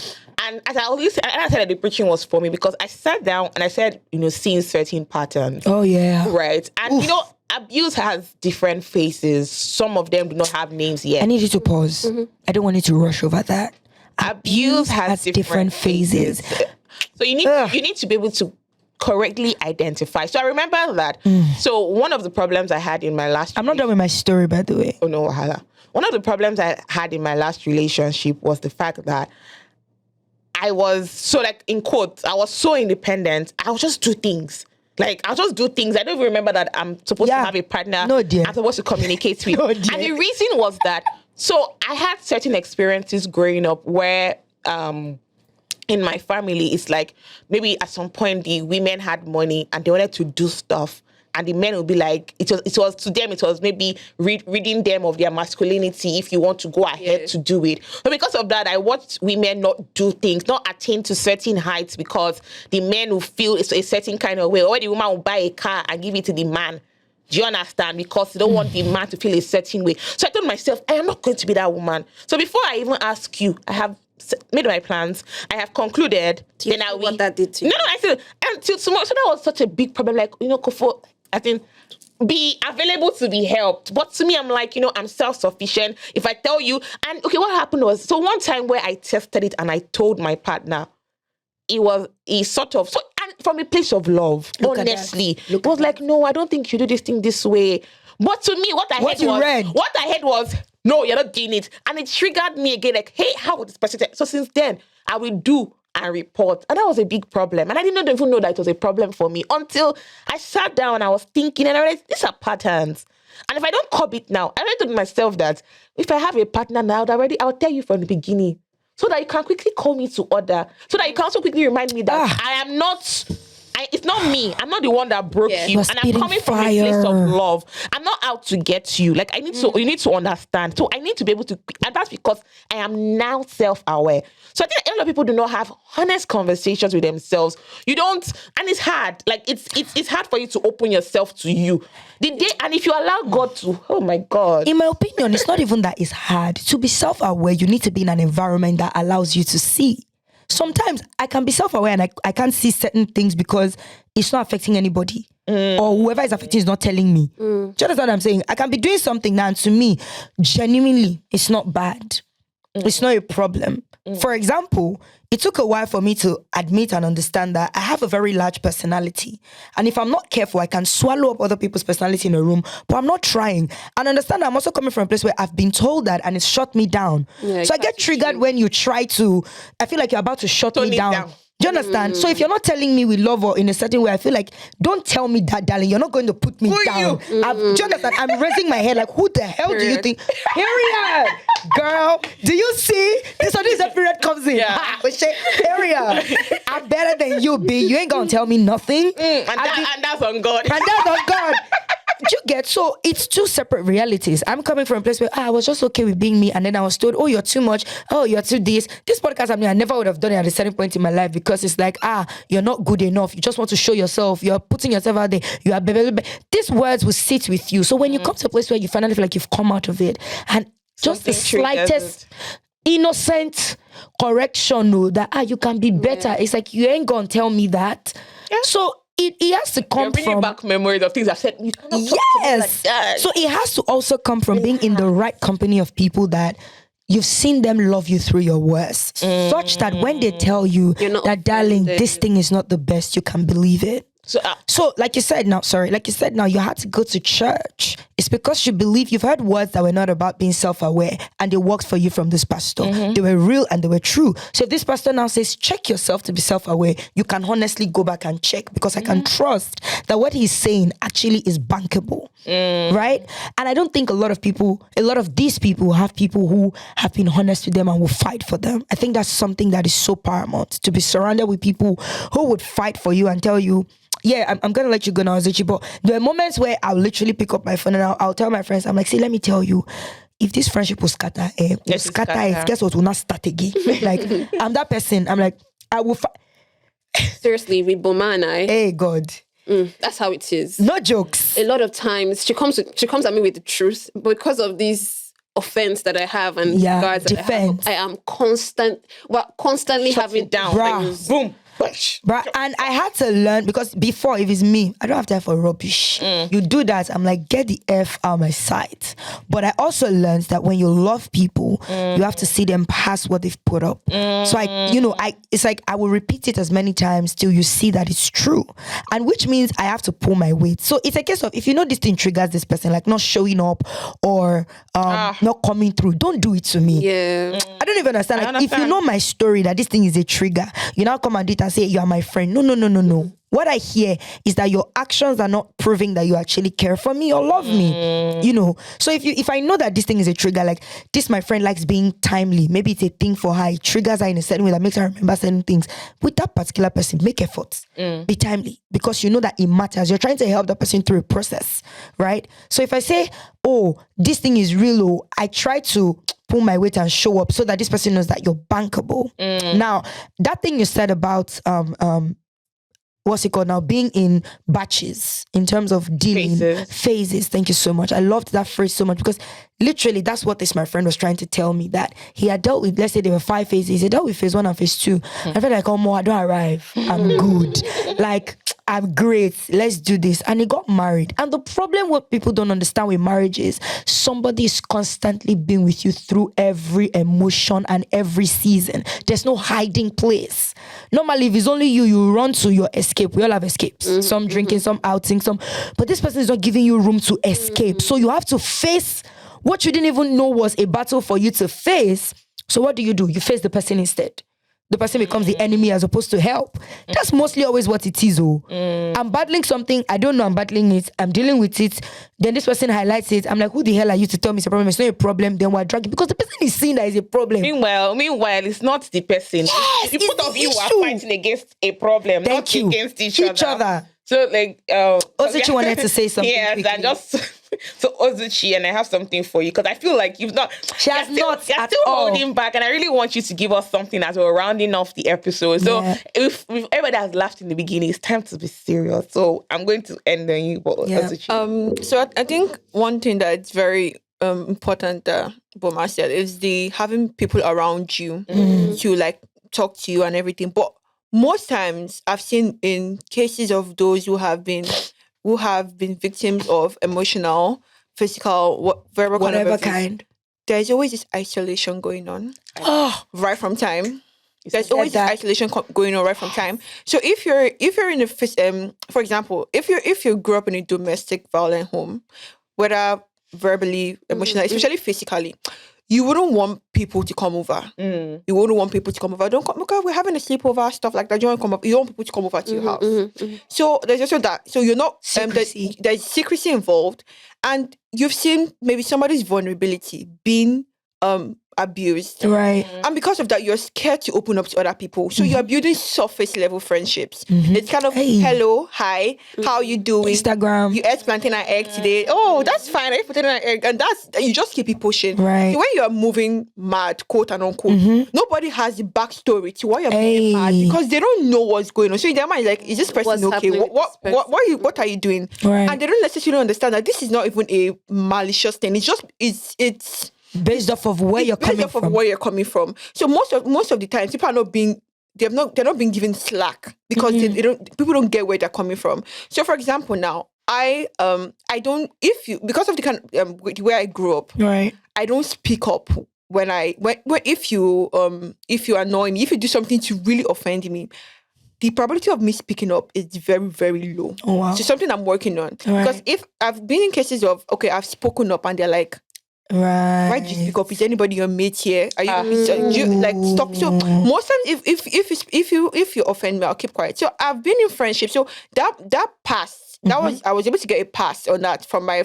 And as I was listening, and I said that the preaching was for me because I sat down and I said, seeing certain patterns. Oh, yeah. Right. And, abuse has different faces. Some of them do not have names yet. I need you to pause. I don't want you to rush over that. Abuse has different phases. So you need to be able to correctly identify. So I remember that. So one of the problems I had in my last... I'm not done with my story, by the way. Oh, no, wahala. One of the problems I had in my last relationship was the fact that I was in quotes, I was so independent. I'll just do things. I'll just do things. I don't even remember that I'm supposed to have a partner. No, dear. I'm supposed to communicate with. No, dear. And the reason was that, so I had certain experiences growing up where in my family, it's like maybe at some point the women had money and they wanted to do stuff. And the men would be like, it was to them, it was maybe reading them of their masculinity if you want to go ahead to do it. But because of that, I watched women not do things, not attain to certain heights because the men will feel it's a certain kind of way. Or the woman will buy a car and give it to the man. Do you understand? Because they don't want the man to feel a certain way. So I told myself, I am not going to be that woman. So before I even ask you, I have made my plans. I have concluded. Then I will. What that did to you? No, I said until tomorrow. So that was such a big problem. Kofo, I think be available to be helped. But to me, I'm like, I'm self-sufficient. If I tell you, and okay, what happened was, so one time where I tested it and I told my partner, and from a place of love, honestly, it was like, no, I don't think you do this thing this way. But to me, what I heard was, no, you're not doing it. And it triggered me again, like, hey, how would this person say? So since then, I will do and report. And that was a big problem. And I didn't even know that it was a problem for me until I sat down and I was thinking and I realized these are patterns. And if I don't curb it now, I already told myself that if I have a partner now, I'll tell you from the beginning so that you can quickly call me to order, so that you can also quickly remind me that I am not... it's not me. I'm not the one that broke you. And I'm coming from a place of love. I'm not out to get you. Like, you need to understand. So I need to be able to, and that's because I am now self-aware. So I think a lot of people do not have honest conversations with themselves. You don't, and it's hard. Like, it's hard for you to open yourself to you. And if you allow God to, oh my God. In my opinion, it's not even that it's hard. To be self-aware, you need to be in an environment that allows you to see. Sometimes I can be self-aware and I can't see certain things because it's not affecting anybody. Or whoever is affecting is not telling me. Do you understand what I'm saying? I can be doing something now and to me, genuinely, it's not bad. It's not a problem. For example, it took a while for me to admit and understand that I have a very large personality. And if I'm not careful, I can swallow up other people's personality in a room, but I'm not trying. And understand that I'm also coming from a place where I've been told that and it's shut me down. Yeah, so I get triggered when you try to, I feel like you're about to shut me down. Do you understand? So if you're not telling me with love or in a certain way, I feel like, don't tell me that, darling. You're not going to put me down. Do you understand? I'm raising my head like, who the hell do you think? Period. Girl, do you see? This is the period comes in. Yeah. Period. I'm better than you, B. You ain't going to tell me nothing. And that's on God. And that's on God. Do you get? So it's two separate realities. I'm coming from a place where I was just okay with being me, and then I was told, oh, you're too much. Oh, you're too this. This podcast, I never would have done it at a certain point in my life because it's like, you're not good enough. You just want to show yourself. You're putting yourself out there. You are these words will sit with you. So when you come to a place where you finally feel like you've come out of it, and just the slightest innocent correction, that you can be better. It's like, you ain't gonna tell me that. Yeah. So it has to come from back memories of things I've said. Yes. Like so it has to also come from being in the right company of people that you've seen them love you through your worst, such that when they tell you that, darling, this thing is not the best, you can believe it. So like you said now, you had to go to church. It's because you believe you've heard words that were not about being self-aware and they worked for you from this pastor. They were real and they were true. So if this pastor now says, check yourself to be self-aware, you can honestly go back and check because I can trust that what he's saying actually is bankable. Right? And I don't think a lot of these people have people who have been honest with them and will fight for them. I think that's something that is so paramount, to be surrounded with people who would fight for you and tell you, yeah, I'm going to let you go now, Zichi, but there are moments where I'll literally pick up my phone and I'll tell my friends, I'm like, see, let me tell you, if this friendship will scatter, guess what, will not start again. Like, I'm that person. I'm like, I will Seriously, with Boma and I. Hey, God. That's how it is. No jokes. A lot of times, she comes at me with the truth, but because of this offense that I have and guards that I am constantly having down. Boom. But and I had to learn, because before, if it's me, I don't have time for rubbish. You do that, I'm like, get the F out of my sight. But I also learned that when you love people, you have to see them past what they've put up. So it's like I will repeat it as many times till you see that it's true, and which means I have to pull my weight. So it's a case of, if you know this thing triggers this person, like not showing up or not coming through, don't do it to me. Yeah, I don't even understand. Like, if you know my story, that this thing is a trigger, you now come and do it and say you are my friend. No. What I hear is that your actions are not proving that you actually care for me or love me. So if I know that this thing is a trigger, like this, my friend likes being timely, maybe it's a thing for her, it triggers her in a certain way that makes her remember certain things. With that particular person, make efforts, be timely, because you know that it matters. You're trying to help that person through a process, right? So if I say, oh, this thing is real, I try to pull my weight and show up so that this person knows that you're bankable. Now, that thing you said about what's it called now? Being in batches in terms of dealing phases. Thank you so much. I loved that phrase so much, because literally that's what my friend was trying to tell me, that he had dealt with, let's say there were 5 phases. He dealt with phase 1 and phase 2. I felt like, I don't arrive. I'm good. Like, I'm great. Let's do this. And he got married. And the problem, what people don't understand with marriage is somebody is constantly being with you through every emotion and every season. There's no hiding place. Normally, if it's only you run to your escape. We all have escapes. Some drinking, some outing, but this person is not giving you room to escape. So you have to face what you didn't even know was a battle for you to face. So what do? You face the person instead. The person becomes the enemy as opposed to help. That's mostly always what it is. I'm battling something. I don't know I'm battling it. I'm dealing with it. Then this person highlights it. I'm like, who the hell are you to tell me it's a problem? It's not a problem. Then we're dragging because the person is seeing that it's a problem. Meanwhile, it's not the person. Yes, The both it's of the you issue. are fighting against a problem, Thank not you. against each other. So like, Ozuchi wanted to say something. Yes, quickly. and just so Ozuchi, and I have something for you because I feel like you've not. She has not You're at still all. holding back, and I really want you to give us something as we're rounding off the episode. So if everybody has laughed in the beginning, it's time to be serious. So I'm going to end on you, but Ozuchi. So I think one thing that's very important that Boma said is the having people around you to like talk to you and everything. But most times I've seen in cases of those who have been victims of emotional, physical, verbal Whatever kind, there's always this isolation going on right from time. There's always this isolation going on right from time. So if you're in a for example, if you grew up in a domestic violent home, whether verbally, emotionally, especially physically, you wouldn't want people to come over. You wouldn't want people to come over. Don't come, okay, we're having a sleepover, stuff like that. You want to come up. You don't want people to come over to your house. So there's also that. So you're not there's secrecy involved, and you've seen maybe somebody's vulnerability being abused, right? And because of that, you're scared to open up to other people. So you're building surface level friendships. It's kind of hello, hi, how you doing? Instagram. You ate plantain and egg today. Oh, that's fine. I ate plantain and egg, and you just keep it pushing. Right. So when you're moving mad, quote and unquote, nobody has the backstory to why you're moving mad because they don't know what's going on. So in their mind, like, is this person okay? What are you doing? Right. And they don't necessarily understand that this is not even a malicious thing. It's just it's based off of where you're coming from. So most of the time, people are not being they're not being given slack because people don't get where they're coming from. So for example, now I don't because of the kind of where I grew up, right? I don't speak up when if you annoy me, if you do something to really offend me. The probability of me speaking up is very, very low. Oh, wow. So something I'm working on. Because if I've been in cases of I've spoken up and they're like, right, why did you speak up? Is anybody your mate here? Are you do you like stop? So most times if you offend me, I'll keep quiet. So I've been in friendship. So that passed. I was able to get a pass on that from my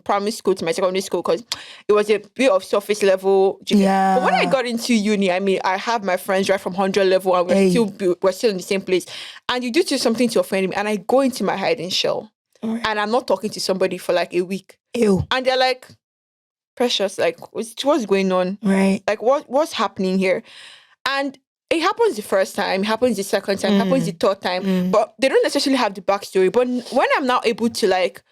primary school to my secondary school because it was a bit of surface level. Yeah. But when I got into uni, I mean, I have my friends right from 100 level and we're still in the same place. And you do something to offend me, and I go into my hiding shell, and I'm not talking to somebody for like a week. Ew. And they're like, Precious, like what's going on? Right. Like what's happening here? And it happens the first time, it happens the second time, it happens the third time, but they don't necessarily have the backstory. But when I'm now able to like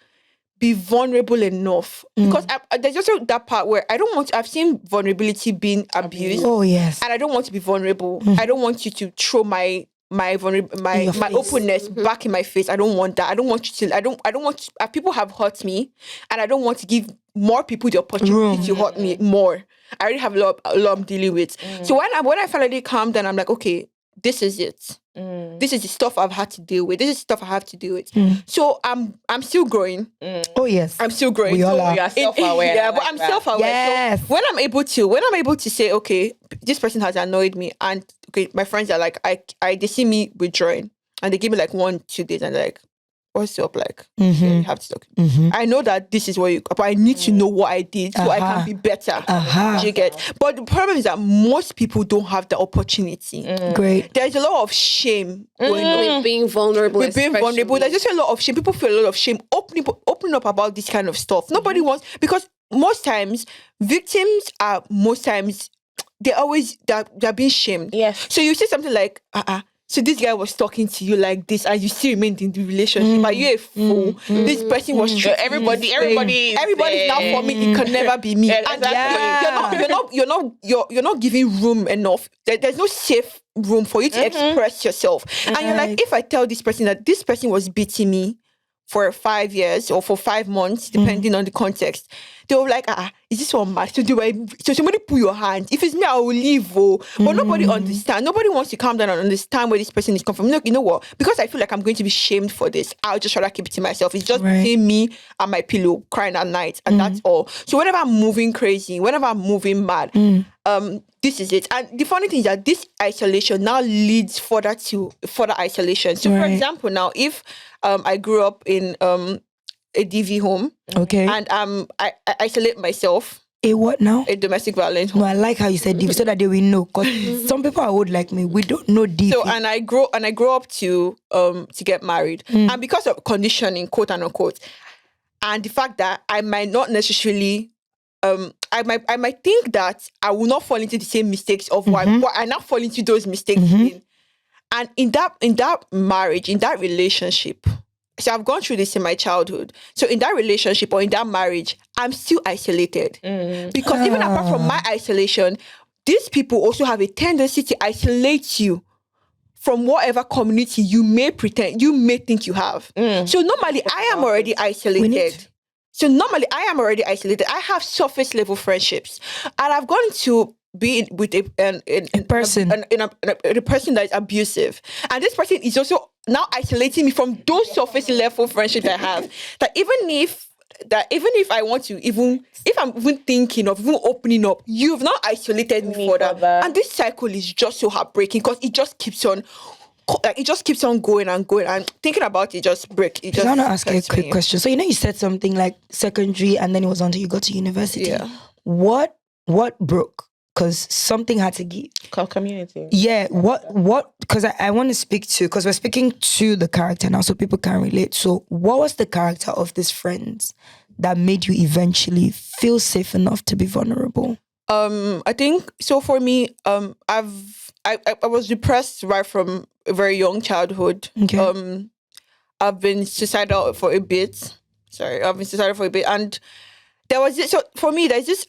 be vulnerable enough, because there's also that part where I've seen vulnerability being abused. Oh yes. And I don't want to be vulnerable. I don't want you to throw my openness back in my face. I don't want that. I don't want you to. I don't want people have hurt me, and I don't want to give more people the opportunity to hurt me more. I already have a lot I'm dealing with. So when I finally calm down, I'm like, okay, this is it. This is the stuff I've had to deal with. This is stuff I have to deal with. So I'm still growing. Oh yes, I'm still growing. We all so are. You are self-aware. Yeah, but I'm self-aware. Yes. So when I'm able to say, okay, this person has annoyed me, and okay, my friends are like, they see me withdrawing, and they give me like 1-2 days, and they're like, what's up? Like, yeah, you have to talk. I know that this is what but I need to know what I did so I can be better. Do you get? But the problem is that most people don't have the opportunity. Great. There's a lot of shame going on. With being vulnerable. With being vulnerable. There's just a lot of shame. People feel a lot of shame opening up about this kind of stuff. Nobody wants, because most times victims are they're being shamed. Yes. So you say something like, so this guy was talking to you like this, and you still remained in the relationship. Are you a fool? This person was treating everybody's now for me. It can never be me. And you're not giving room enough. There's no safe room for you to express yourself. And you're like, if I tell this person that this person was beating me for 5 years or for 5 months, depending on the context, they were like, is this one mad? So somebody pull your hand. If it's me, I will leave. Oh. But nobody understands. Nobody wants to calm down and understand where this person is coming from. You know what? Because I feel like I'm going to be shamed for this, I'll just rather keep it to myself. It's just me and my pillow crying at night, and that's all. So whenever I'm moving crazy, whenever I'm moving mad, this is it. And the funny thing is that this isolation now leads further isolation. So for example, now if I grew up in a DV home, and I isolate myself. A what now? A domestic violence home. No, I like how you said DV so that they will know. Because some people are old like me, we don't know DV. So and I grow up to get married, and because of conditioning, quote and unquote, and the fact that I might not necessarily, I might think that I will not fall into the same mistakes of what I now fall into those mistakes in, and in that marriage, in that relationship. So I've gone through this in my childhood. So in that relationship or in that marriage, I'm still isolated. Because even apart from my isolation, these people also have a tendency to isolate you from whatever community you may think you have. So normally I am already isolated. I have surface level friendships. And I've gone to be with a person that is abusive, and this person is also now isolating me from those surface level friendships I have. That even if I want to, if I'm even thinking of even opening up, you've now isolated me further, and this cycle is just so heartbreaking because it just keeps on. It just keeps on going and going, and thinking about it just break. I want to ask you a quick question. So you said something like secondary, and then it was until you got to university. Yeah. What broke? Because something had to give. Community. Yeah. What? Because I want to speak to, because we're speaking to the character now, so people can relate. So what was the character of these friends that made you eventually feel safe enough to be vulnerable? I think so. For me, I was depressed right from a very young childhood. Okay. I've been suicidal for a bit. And there was this. So for me, there's this.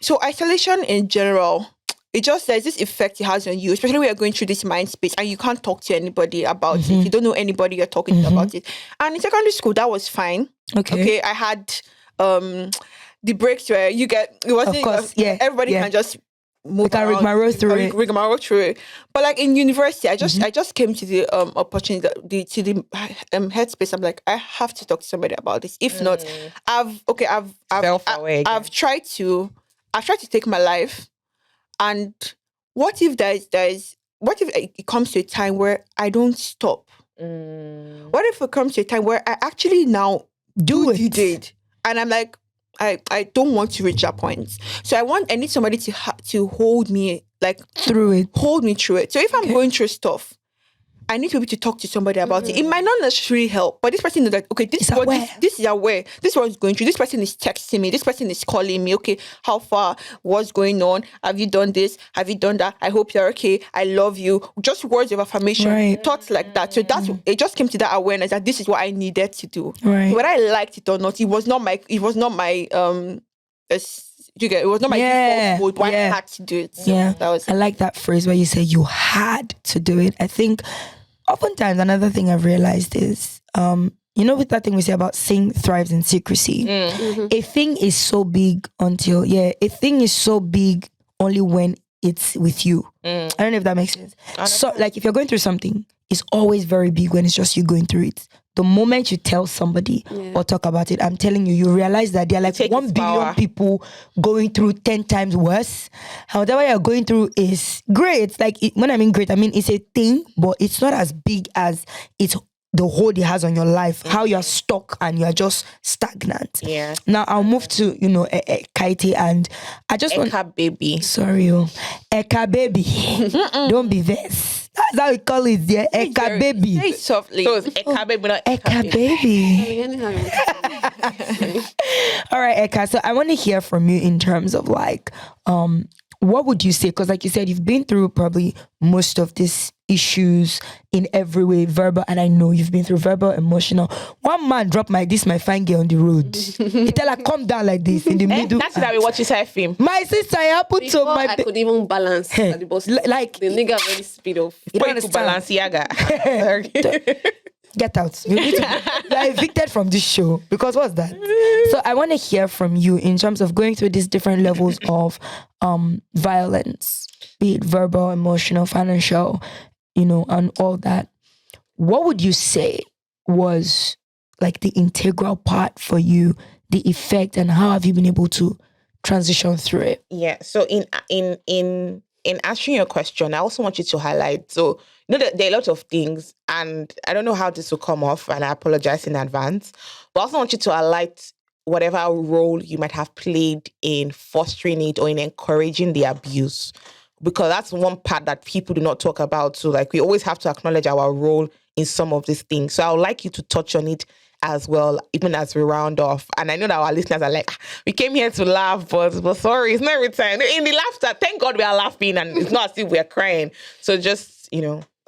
So isolation in general, there's this effect it has on you, especially when you're going through this mind space and you can't talk to anybody about it. You don't know anybody you're talking to about it. And in secondary school, that was fine. Okay. I had the breaks where you get. It wasn't. Of course, everybody can just move around. Rigmarole through it. But like in university, I just came to the opportunity, to the headspace. I'm like, I have to talk to somebody about this. If not, I've tried to take my life. And what if what if it comes to a time where I don't stop? What if it comes to a time where I actually now do what you did, and I'm like, I don't want to reach that point. So I need somebody to hold me through it. Hold me through it. So if I'm going through stuff, I need to be able to talk to somebody about it. It might not necessarily help, but this person knows that, okay, this is aware. This is what's going through. This person is texting me. This person is calling me. Okay, how far? What's going on? Have you done this? Have you done that? I hope you're okay. I love you. Just words of affirmation, thoughts like that. So it just came to that awareness that this is what I needed to do. Right. Whether I liked it or not, it was not my default mode, but I had to do it. So I like that phrase where you say you had to do it. I think oftentimes another thing I've realized is, with that thing we say about sin thrives in secrecy. A thing is so big only when it's with you. I don't know if that makes sense. So like if you're going through something, it's always very big when it's just you going through it. The moment you tell somebody or talk about it, I'm telling you, you realize that there are like 1 billion people going through 10 times worse. And whatever you're going through is great. It's like, when I mean great, I mean it's a thing, but it's not as big as it's the hold it has on your life, how you're stuck and you're just stagnant. Yeah. Now I'll move to, Kaiti, and I just Eka baby. Sorry, Eka baby. Don't be vexed. That's how we call it, yeah. Eka baby. Say it softly. So it's Eka baby, not Eka baby. All right, Eka. So I want to hear from you in terms of what would you say? Because like you said, you've been through probably most of these issues in every way, verbal, and I know you've been through verbal, emotional. One man dropped my fine girl on the road. He tell her, come down like this in the middle. That's that we watch this film. My sister, I put to my... I could even balance at the bus. Like... The nigga very speed off. You don't understand. Balenciaga. Get out. You are evicted from this show because what's that? So I want to hear from you in terms of going through these different levels of violence, be it verbal, emotional, financial, and all that. What would you say was like the integral part for you, the effect, and how have you been able to transition through it? Yeah. So in answering your question, I also want you to highlight. So that there are a lot of things, and I don't know how this will come off, and I apologize in advance. But I also want you to highlight whatever role you might have played in fostering it or in encouraging the abuse, because that's one part that people do not talk about. So like we always have to acknowledge our role in some of these things. So I would like you to touch on it as well, even as we round off. And I know that our listeners are like, we came here to laugh, but sorry, it's not every time. In the laughter, thank God we are laughing and it's not as if we're crying. So just,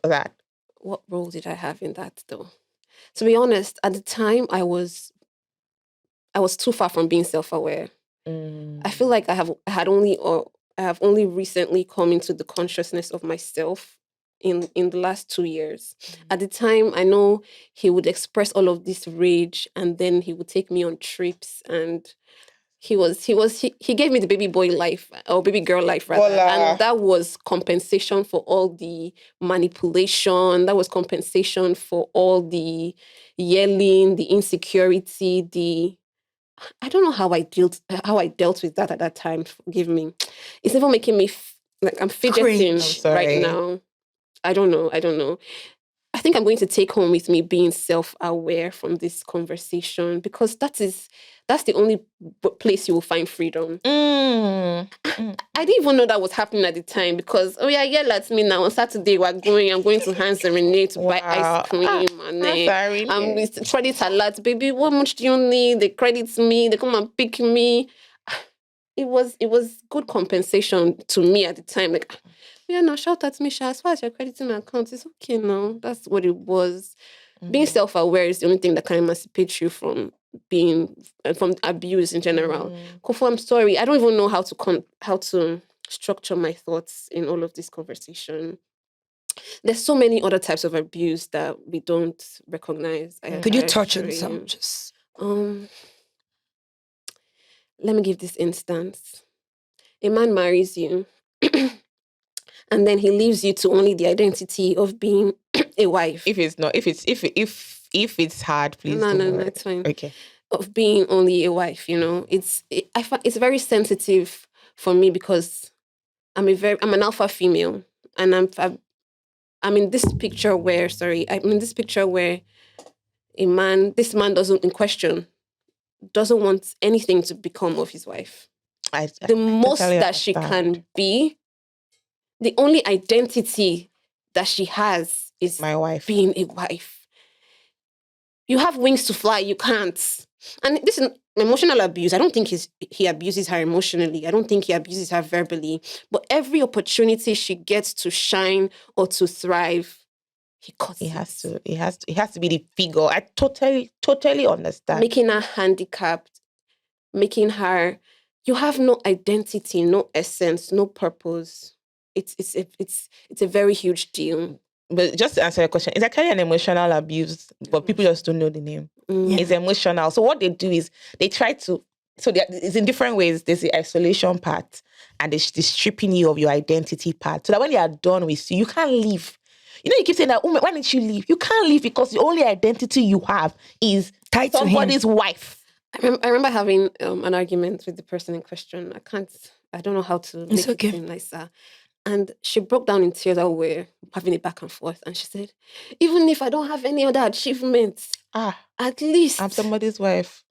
that. What role did I have in that though? To be honest, at the time I was too far from being self-aware. I feel like I have only recently come into the consciousness of myself in the last 2 years. At the time, I know he would express all of this rage, and then he would take me on trips, and he gave me the baby boy life, or baby girl life rather. Voila. And that was compensation for all the manipulation. That was compensation for all the yelling, the insecurity, I don't know how I dealt with that at that time. Forgive me. It's even making me like I'm fidgeting right now. I don't know. I think I'm going to take home with me being self-aware from this conversation, because that's the only place you will find freedom. I didn't even know that was happening at the time, because yell at me now on Saturday. I'm going to Hans Serenade to buy ice cream, and it's credit alert, baby. What much do you need? They credit me. They come and pick me. It was good compensation to me at the time. Like, now shout at me, Sha. As far as you're crediting my account, it's okay now. That's what it was. Being self-aware is the only thing that can emancipate you from from abuse in general. Kofo, I'm sorry. I don't even know how to structure my thoughts in all of this conversation. There's so many other types of abuse that we don't recognize. Could you touch on some? Just let me give this instance. A man marries you. And then he leaves you to only the identity of being a wife. If it's hard, please. No, it's fine. Okay. Of being only a wife, I find it's very sensitive for me, because I'm an alpha female, and I'm in this picture where this man doesn't want anything to become of his wife. The most that she can be. The only identity that she has is my wife, being a wife. You have wings to fly, you can't. And this is emotional abuse. I don't think he abuses her emotionally. I don't think he abuses her verbally. But every opportunity she gets to shine or to thrive, he cuts it. It has to be the figure. I totally understand. Making her handicapped, making her, you have no identity, no essence, no purpose. It's a very huge deal. But just to answer your question, it's actually an emotional abuse, but people just don't know the name. It's emotional. So what they do is they try to, it's in different ways. There's the isolation part, and there's the stripping you of your identity part. So that when they are done with you, you can't leave. You keep saying that, why didn't you leave? You can't leave because the only identity you have is tied somebody's to him. Wife. I remember having an argument with the person in question. I don't know how to make it seem nicer. And she broke down in tears while we were having it back and forth. And she said, even if I don't have any other achievements, at least I'm somebody's wife.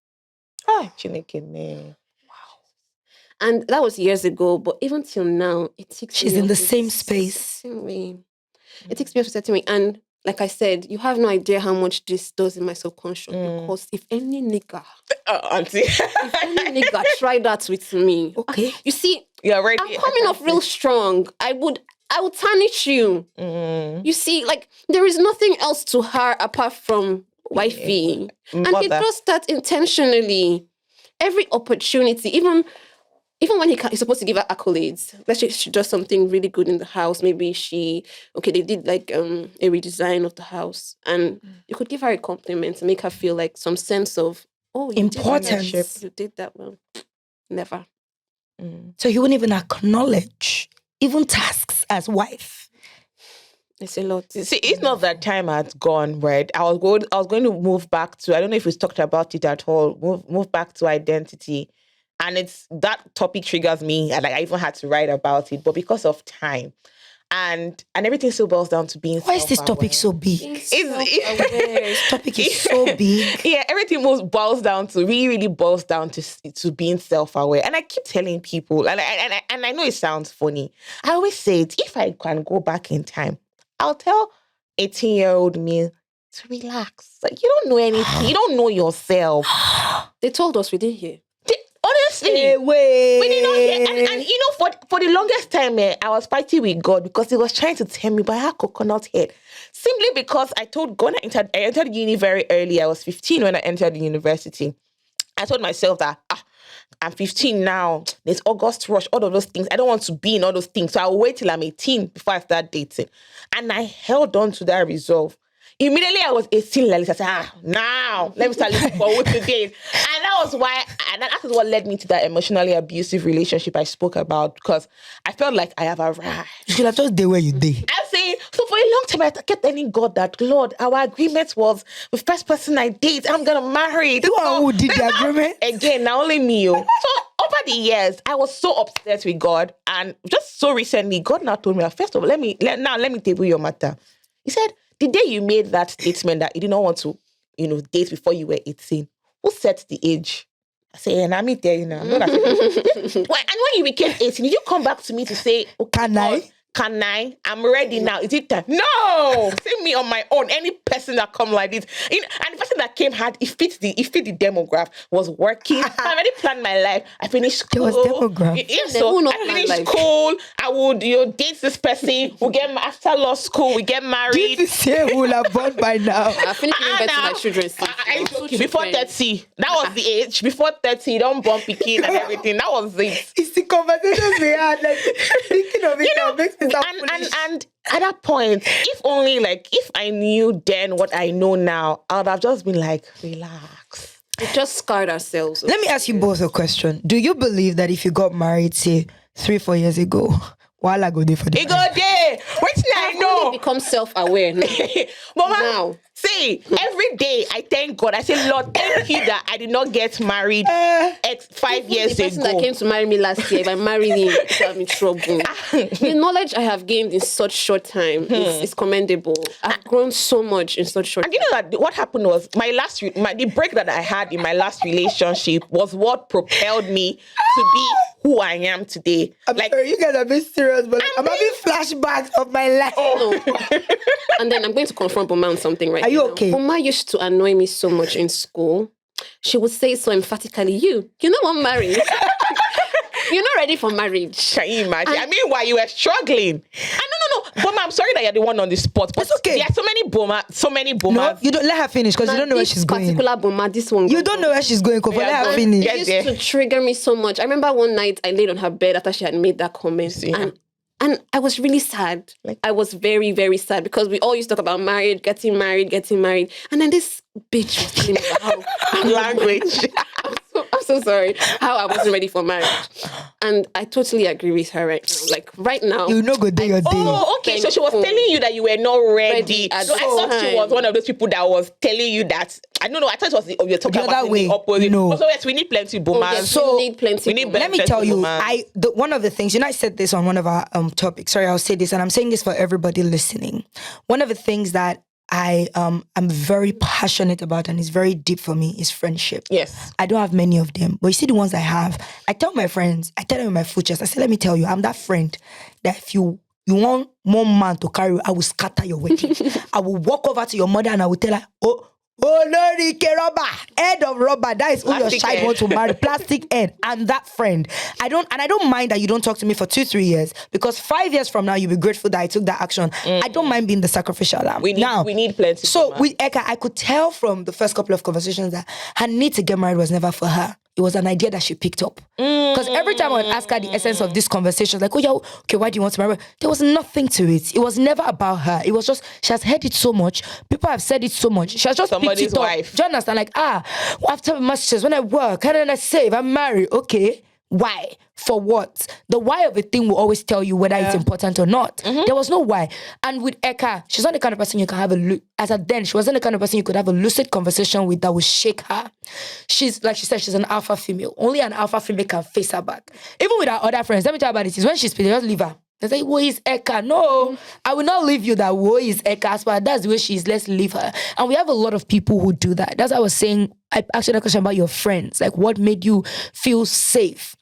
Chineke. Wow. And that was years ago. But even till now, it takes She's in the same space. It takes me off a certain way. And like I said, you have no idea how much this does in my subconscious. Because if any nigga, try that with me, okay, you see, you're right. I'm coming off real strong. I would tarnish you. You see, like there is nothing else to her apart from wifey, and he does that intentionally. Every opportunity, even even when he's supposed to give her accolades, let's say she does something really good in the house. Maybe they did like a redesign of the house, and you could give her a compliment to make her feel like some sense of, oh, importance. You did that well. Never. So he wouldn't even acknowledge even tasks as wife. It's a lot. See, it's not that time had gone, right? I was going to move back to, I don't know if we talked about it at all, move back to identity. And it's that topic triggers me, and like I even had to write about it, but because of time. And everything still boils down to being. Why is this topic so big? This topic is so big. Yeah, everything boils down to really boils down to being self-aware. And I keep telling people, and I know it sounds funny. I always say it, if I can go back in time, I'll tell 18-year-old me to relax. Like, you don't know anything. You don't know yourself. They told us we didn't hear. Honestly, we did not hear. And you know, for the longest time, I was fighting with God because he was trying to tell me, but I had coconut head. Simply because I told God, I entered uni very early. I was 15 when I entered the university. I told myself that, I'm 15 now. There's August rush, all of those things. I don't want to be in all those things. So I'll wait till I'm 18 before I start dating. And I held on to that resolve. Immediately I was 18, like I said, now let me start looking forward to date. And that was why, and that is what led me to that emotionally abusive relationship I spoke about, because I felt like I have arrived. You should have just did where you did. I'm saying, so for a long time, I kept telling God that, Lord, our agreement was the first person I date, I'm going to marry. The one who did the agreement? Again, not only me. So over the years, I was so upset with God. And just so recently, God now told me, first of all, let me table your matter. He said, the day you made that statement that you did not want to, date before you were 18, who set the age? I say, and I'm there, I'm not. And when you became 18, did you come back to me to say, okay, Can I? I'm ready now. Is it time? No! See me on my own. Any person that come like this. And the person that came it fit the demographic, was working. I already planned my life. I finished school. There was demographic. I finished school. I would, date this person. We get after law school. We get married. This is who will have born by now. I finished giving birth to my children. Before 30. That was the age. Before 30, you don't bump picking and everything. That was it. It's the conversations we had. Like, thinking of it makes me and at that point, if I knew then what I know now, I would have just been like, relax. We just scarred ourselves. Let me ask you both a question. Do you believe that if you got married, say, 3-4 years ago, while I go there for the go there. Wait till I know. Become self-aware now. Mama, now. See, every day I thank God. I say, Lord, thank you that I did not get married 5 years ago. The person that came to marry me last year, if I marry him, I'm in trouble. The knowledge I have gained in such short time is commendable. I've grown so much in such short time. And you know that what happened was the break that I had in my last relationship was what propelled me to be who I am today. I'm sorry, you guys are being serious, but I'm having flashbacks of my life. Oh. And then I'm going to confront Boma on something right now. Are you okay? Boma used to annoy me so much in school. She would say so emphatically, you're not married. You're not ready for marriage. Can you imagine? I mean, why you were struggling? No. Boma, I'm sorry that you're the one on the spot. But it's okay. There are so many Bomas. No, you don't let her finish because you don't know where she's going. This particular Boma, this one. You don't know where she's going, Kofa. Let her finish. It used to trigger me so much. I remember one night I laid on her bed after she had made that comment. And I was really sad. I was very, very sad because we all used to talk about getting married. And then this bitch was telling me about how language. I'm so sorry. How I wasn't ready for marriage. And I totally agree with her right now. Like right now. You know, go day your day. Oh, okay. So she was telling you that you were not ready. I thought she was one of those people that was telling you that. I don't know. I thought it was you're talking about the opposite. No. So yes, we need plenty Bomas. Yes, we need plenty. Let me tell you, one of the things, I said this on one of our topics. Sorry, I'll say this, and I'm saying this for everybody listening. One of the things that I'm very passionate about and is very deep for me is friendship. Yes. I don't have many of them, but you see the ones I have, I tell my friends, I tell them in my full chest, I say, let me tell you, I'm that friend that if you want one man to carry you, I will scatter your wedding. I will walk over to your mother and I will tell her, oh, no, rubber, head of rubber. That is who your child wants to marry. Plastic end. And that friend. I don't mind that you don't talk to me for 2-3 years because 5 years from now you'll be grateful that I took that action. I don't mind being the sacrificial lamb. We need plenty. So with Eka, I could tell from the first couple of conversations that her need to get married was never for her. it was an idea that she picked up. Because every time I would ask her the essence of this conversation, like, oh yeah, okay, why do you want to marry? There was nothing to it. It was never about her. It was just, she has heard it so much. People have said it so much. She has just Somebody's picked it up. wife. Do you understand? Like, after my masters, when I work, and then I save, I'm married. Okay, why? For what? The why of a thing will always tell you whether it's important or not. There was no why. And with Eka, she's not the kind of person you can have as a then, she wasn't the kind of person you could have a lucid conversation with that would shake her. She's, like she said, she's an alpha female. Only an alpha female can face her back. Even with her other friends, let me tell you about this. Is when she's speaking, just leave her. They say, "Wo is Eka?" No, I will not leave you that wo is Eka. But that's the way she is. Let's leave her. And we have a lot of people who do that. That's what I was saying. I asked you a question about your friends. Like, what made you feel safe?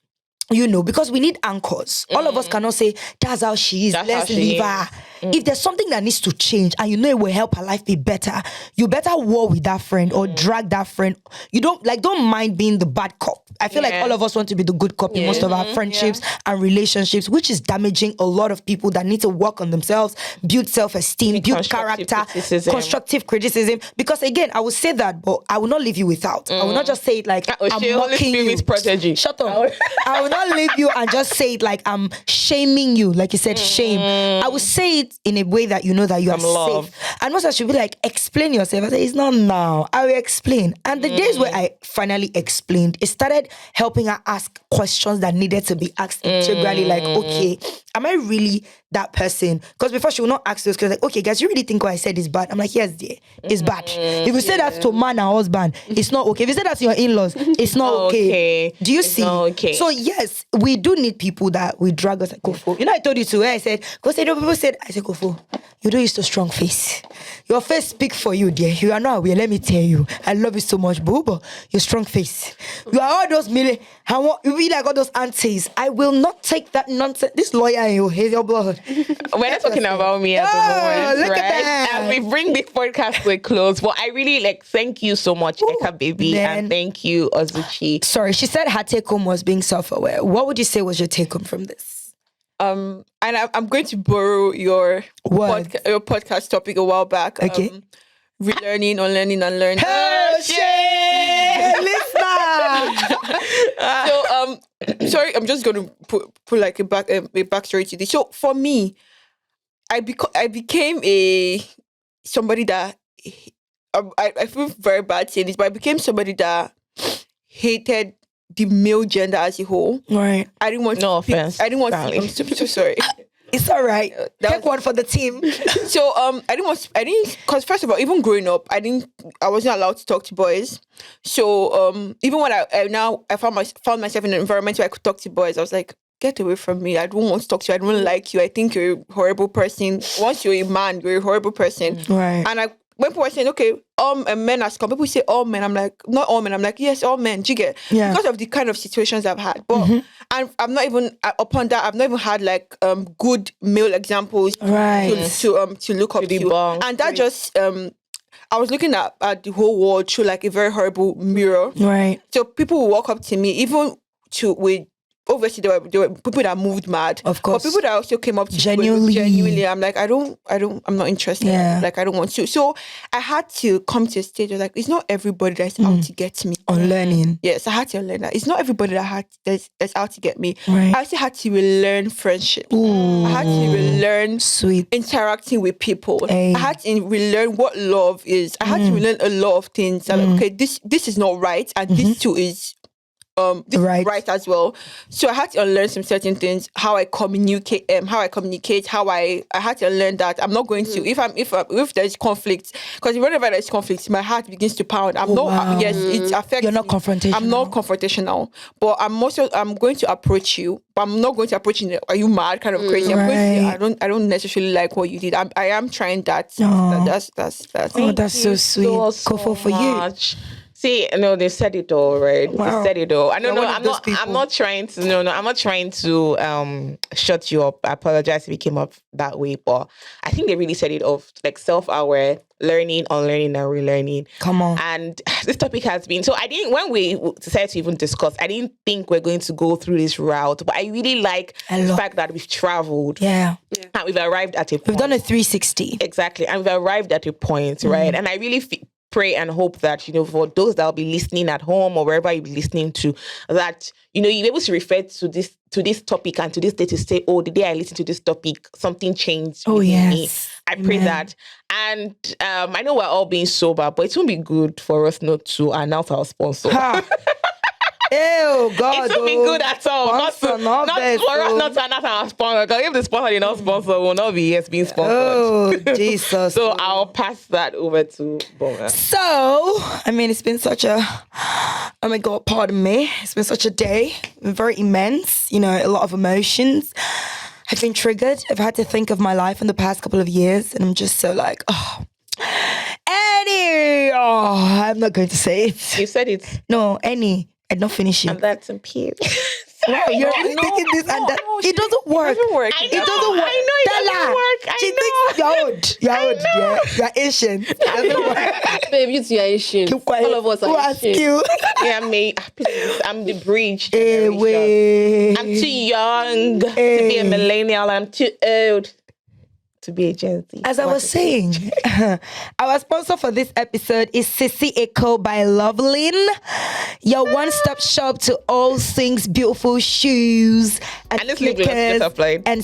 You know, because we need anchors. All of us cannot say, that's how she is. Let's leave her. If there's something that needs to change and you know it will help her life be better, you better war with that friend or drag that friend. You don't mind being the bad cop. I feel like all of us want to be the good cop in most of our friendships and relationships, which is damaging a lot of people that need to work on themselves, build self-esteem, build character, constructive criticism. Because again, I will say that, but I will not leave you without. I will not just say it like I'm mocking you. Prodigy. Shut up. I will not leave you and just say it like I'm shaming you, like you said, shame. I will say it in a way that you know that you are safe. And most of should be like, explain yourself. I say, it's not now. I will explain. And the days where I finally explained, it started helping her ask questions that needed to be asked integrally. Like, okay, am I really that person? Because before she would not ask those questions, like, okay, guys, you really think what I said is bad? I'm like, yes, dear, it's bad. If you say that to man and husband, it's not okay. If you say that to your in-laws, it's not okay. Do you see? Okay. So yes, we do need people that we drag us like Kofo. You know, I told you to where I said, because people said, I said, Kofo, you don't use a strong face. Your face speak for you, dear. You are not aware. Let me tell you. I love you so much, Booba. Your strong face. You are all those you be like all those aunties. I will not take that nonsense. This lawyer in you hates your blood. We're not talking about me at the moment, look right? at that. And we bring this podcast to a close. But I really thank you so much, Eka baby, and thank you, Ozuchi. Sorry, she said her take home was being self-aware. What would you say was your take home from this? And I'm going to borrow your podcast topic a while back. Okay. Relearning, unlearning, and learning. Oh, shit! So, sorry, I'm just going to put like a backstory to this. So, for me, I became somebody that I feel very bad saying this, but I became somebody that hated the male gender as a whole. Right. I didn't want offense. I didn't want I'm so sorry. It's all right. Take one for the team. So because first of all, even growing up, I wasn't allowed to talk to boys. So even when I found myself in an environment where I could talk to boys, I was like, get away from me. I don't want to talk to you. I don't like you. I think you're a horrible person. Once you're a man, you're a horrible person. Right. And when people are saying, okay, men has come, people say all men. I'm like, not all men. I'm like, yes, all men. Do you get? Yeah. Because of the kind of situations I've had. But and I'm not even upon that. I've not even had like good male examples to look up to. And that just I was looking at the whole world through like a very horrible mirror. Right. So people will walk up to me, even with. Obviously, there were people that moved mad. Of course. But people that also came up to genuinely. I'm like, I'm not interested. Yeah. Like, I don't want to. So I had to come to a stage where like, it's not everybody that's out to get me. Unlearning. Yes, I had to learn that. It's not everybody that's out to get me. Right. I also had to relearn friendship. Ooh. I had to relearn interacting with people. Ay. I had to relearn what love is. I had to relearn a lot of things. I'm like, okay, this is not right, and this too is this is right as well. So I had to unlearn some certain things, how I communicate, how I had to learn that I'm not going to if there's conflict, because whenever there's conflict, my heart begins to pound. Yes, it affects. You're not confrontational. I'm not confrontational, but I'm going to approach you, but I'm not going to approach you. Are you mad? Kind of crazy. I don't necessarily like what you did. I am trying that. That's that's so sweet. Kofo for you. See, no, they said it all, right? Wow. They said it all. I'm not trying to shut you up. I apologize if it came up that way, but I think they really said it off, like self-aware, learning, unlearning, and relearning. Come on. And this topic has been, so when we decided to even discuss, I didn't think we're going to go through this route, but I really like the fact that we've traveled. Yeah. And we've arrived at a point. We've done a 360. Exactly. And we've arrived at a point, right? And I really pray and hope that, for those that will be listening at home or wherever you'll be listening to, that, you're able to refer to this topic and to this day to say, oh, the day I listened to this topic, something changed. Oh, within me. yes. I pray that. And I know we're all being sober, but it won't be good for us not to announce our sponsor. Ew, God. It won't be good at all. Not for us not to announce our sponsor. Because if the sponsor did not sponsor, we'll not be being sponsored. Oh, Jesus. So I'll pass that over to Boma. So, it's been such a, oh my God, pardon me. It's been such a day. Very immense, a lot of emotions. I've been triggered. I've had to think of my life in the past couple of years, and I'm just so like, I'm not going to say it. You said it. No, I'd not finish it. And that's a period. Wow, you're really taking this and that. It doesn't work. It doesn't work. I It doesn't work. I know it doesn't work. She thinks you're old. Yeah, you're Asian. It doesn't work. Babe, you are Asian. Keep quiet. All of us Who are asked Asian. you? Yeah, me. Please, I'm the bridge. Wait. I'm too young to be a millennial. I'm too old to be a Gen Z. As I was saying, our sponsor for this episode is Sissy Eco by Lovelin, your one-stop shop to all things beautiful shoes and this link will sneakers just applied. and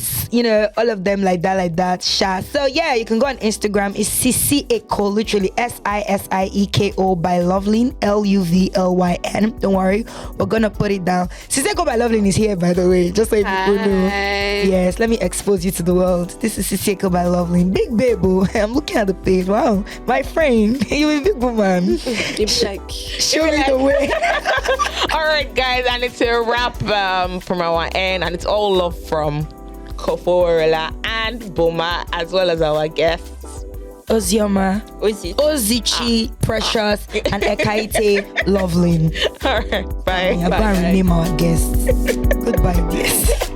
all of them like that. So yeah, you can go on Instagram. It's Sissy Eco, literally SISIEKO by Lovelin, LUVLYN. Don't worry, we're gonna put it down. Sissy Eco by Lovelin is here, by the way, just so you people know. Yes, let me expose you to the world. This is Sissy Eco by Lovelin. Big baby. I'm looking at the page. Wow, my friend, you a big woman. Show me the way. All right, guys, and it's a wrap from our end, and it's all love from Kofoworola and Boma, as well as our guests. Ozioma, Ozichi, Precious, and Ekaite Lovelin. All right, bye. I'm going to rename our guests. Goodbye, guests.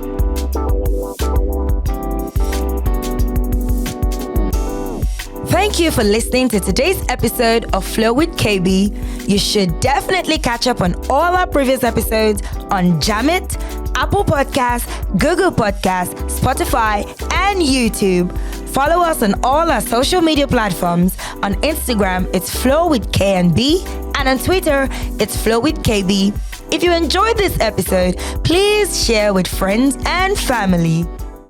Thank you for listening to today's episode of Flow with KB. You should definitely catch up on all our previous episodes on Jamit, Apple Podcasts, Google Podcasts, Spotify, and YouTube. Follow us on all our social media platforms. On Instagram, it's Flow with KNB, and on Twitter, it's Flow with KB. If you enjoyed this episode, please share with friends and family.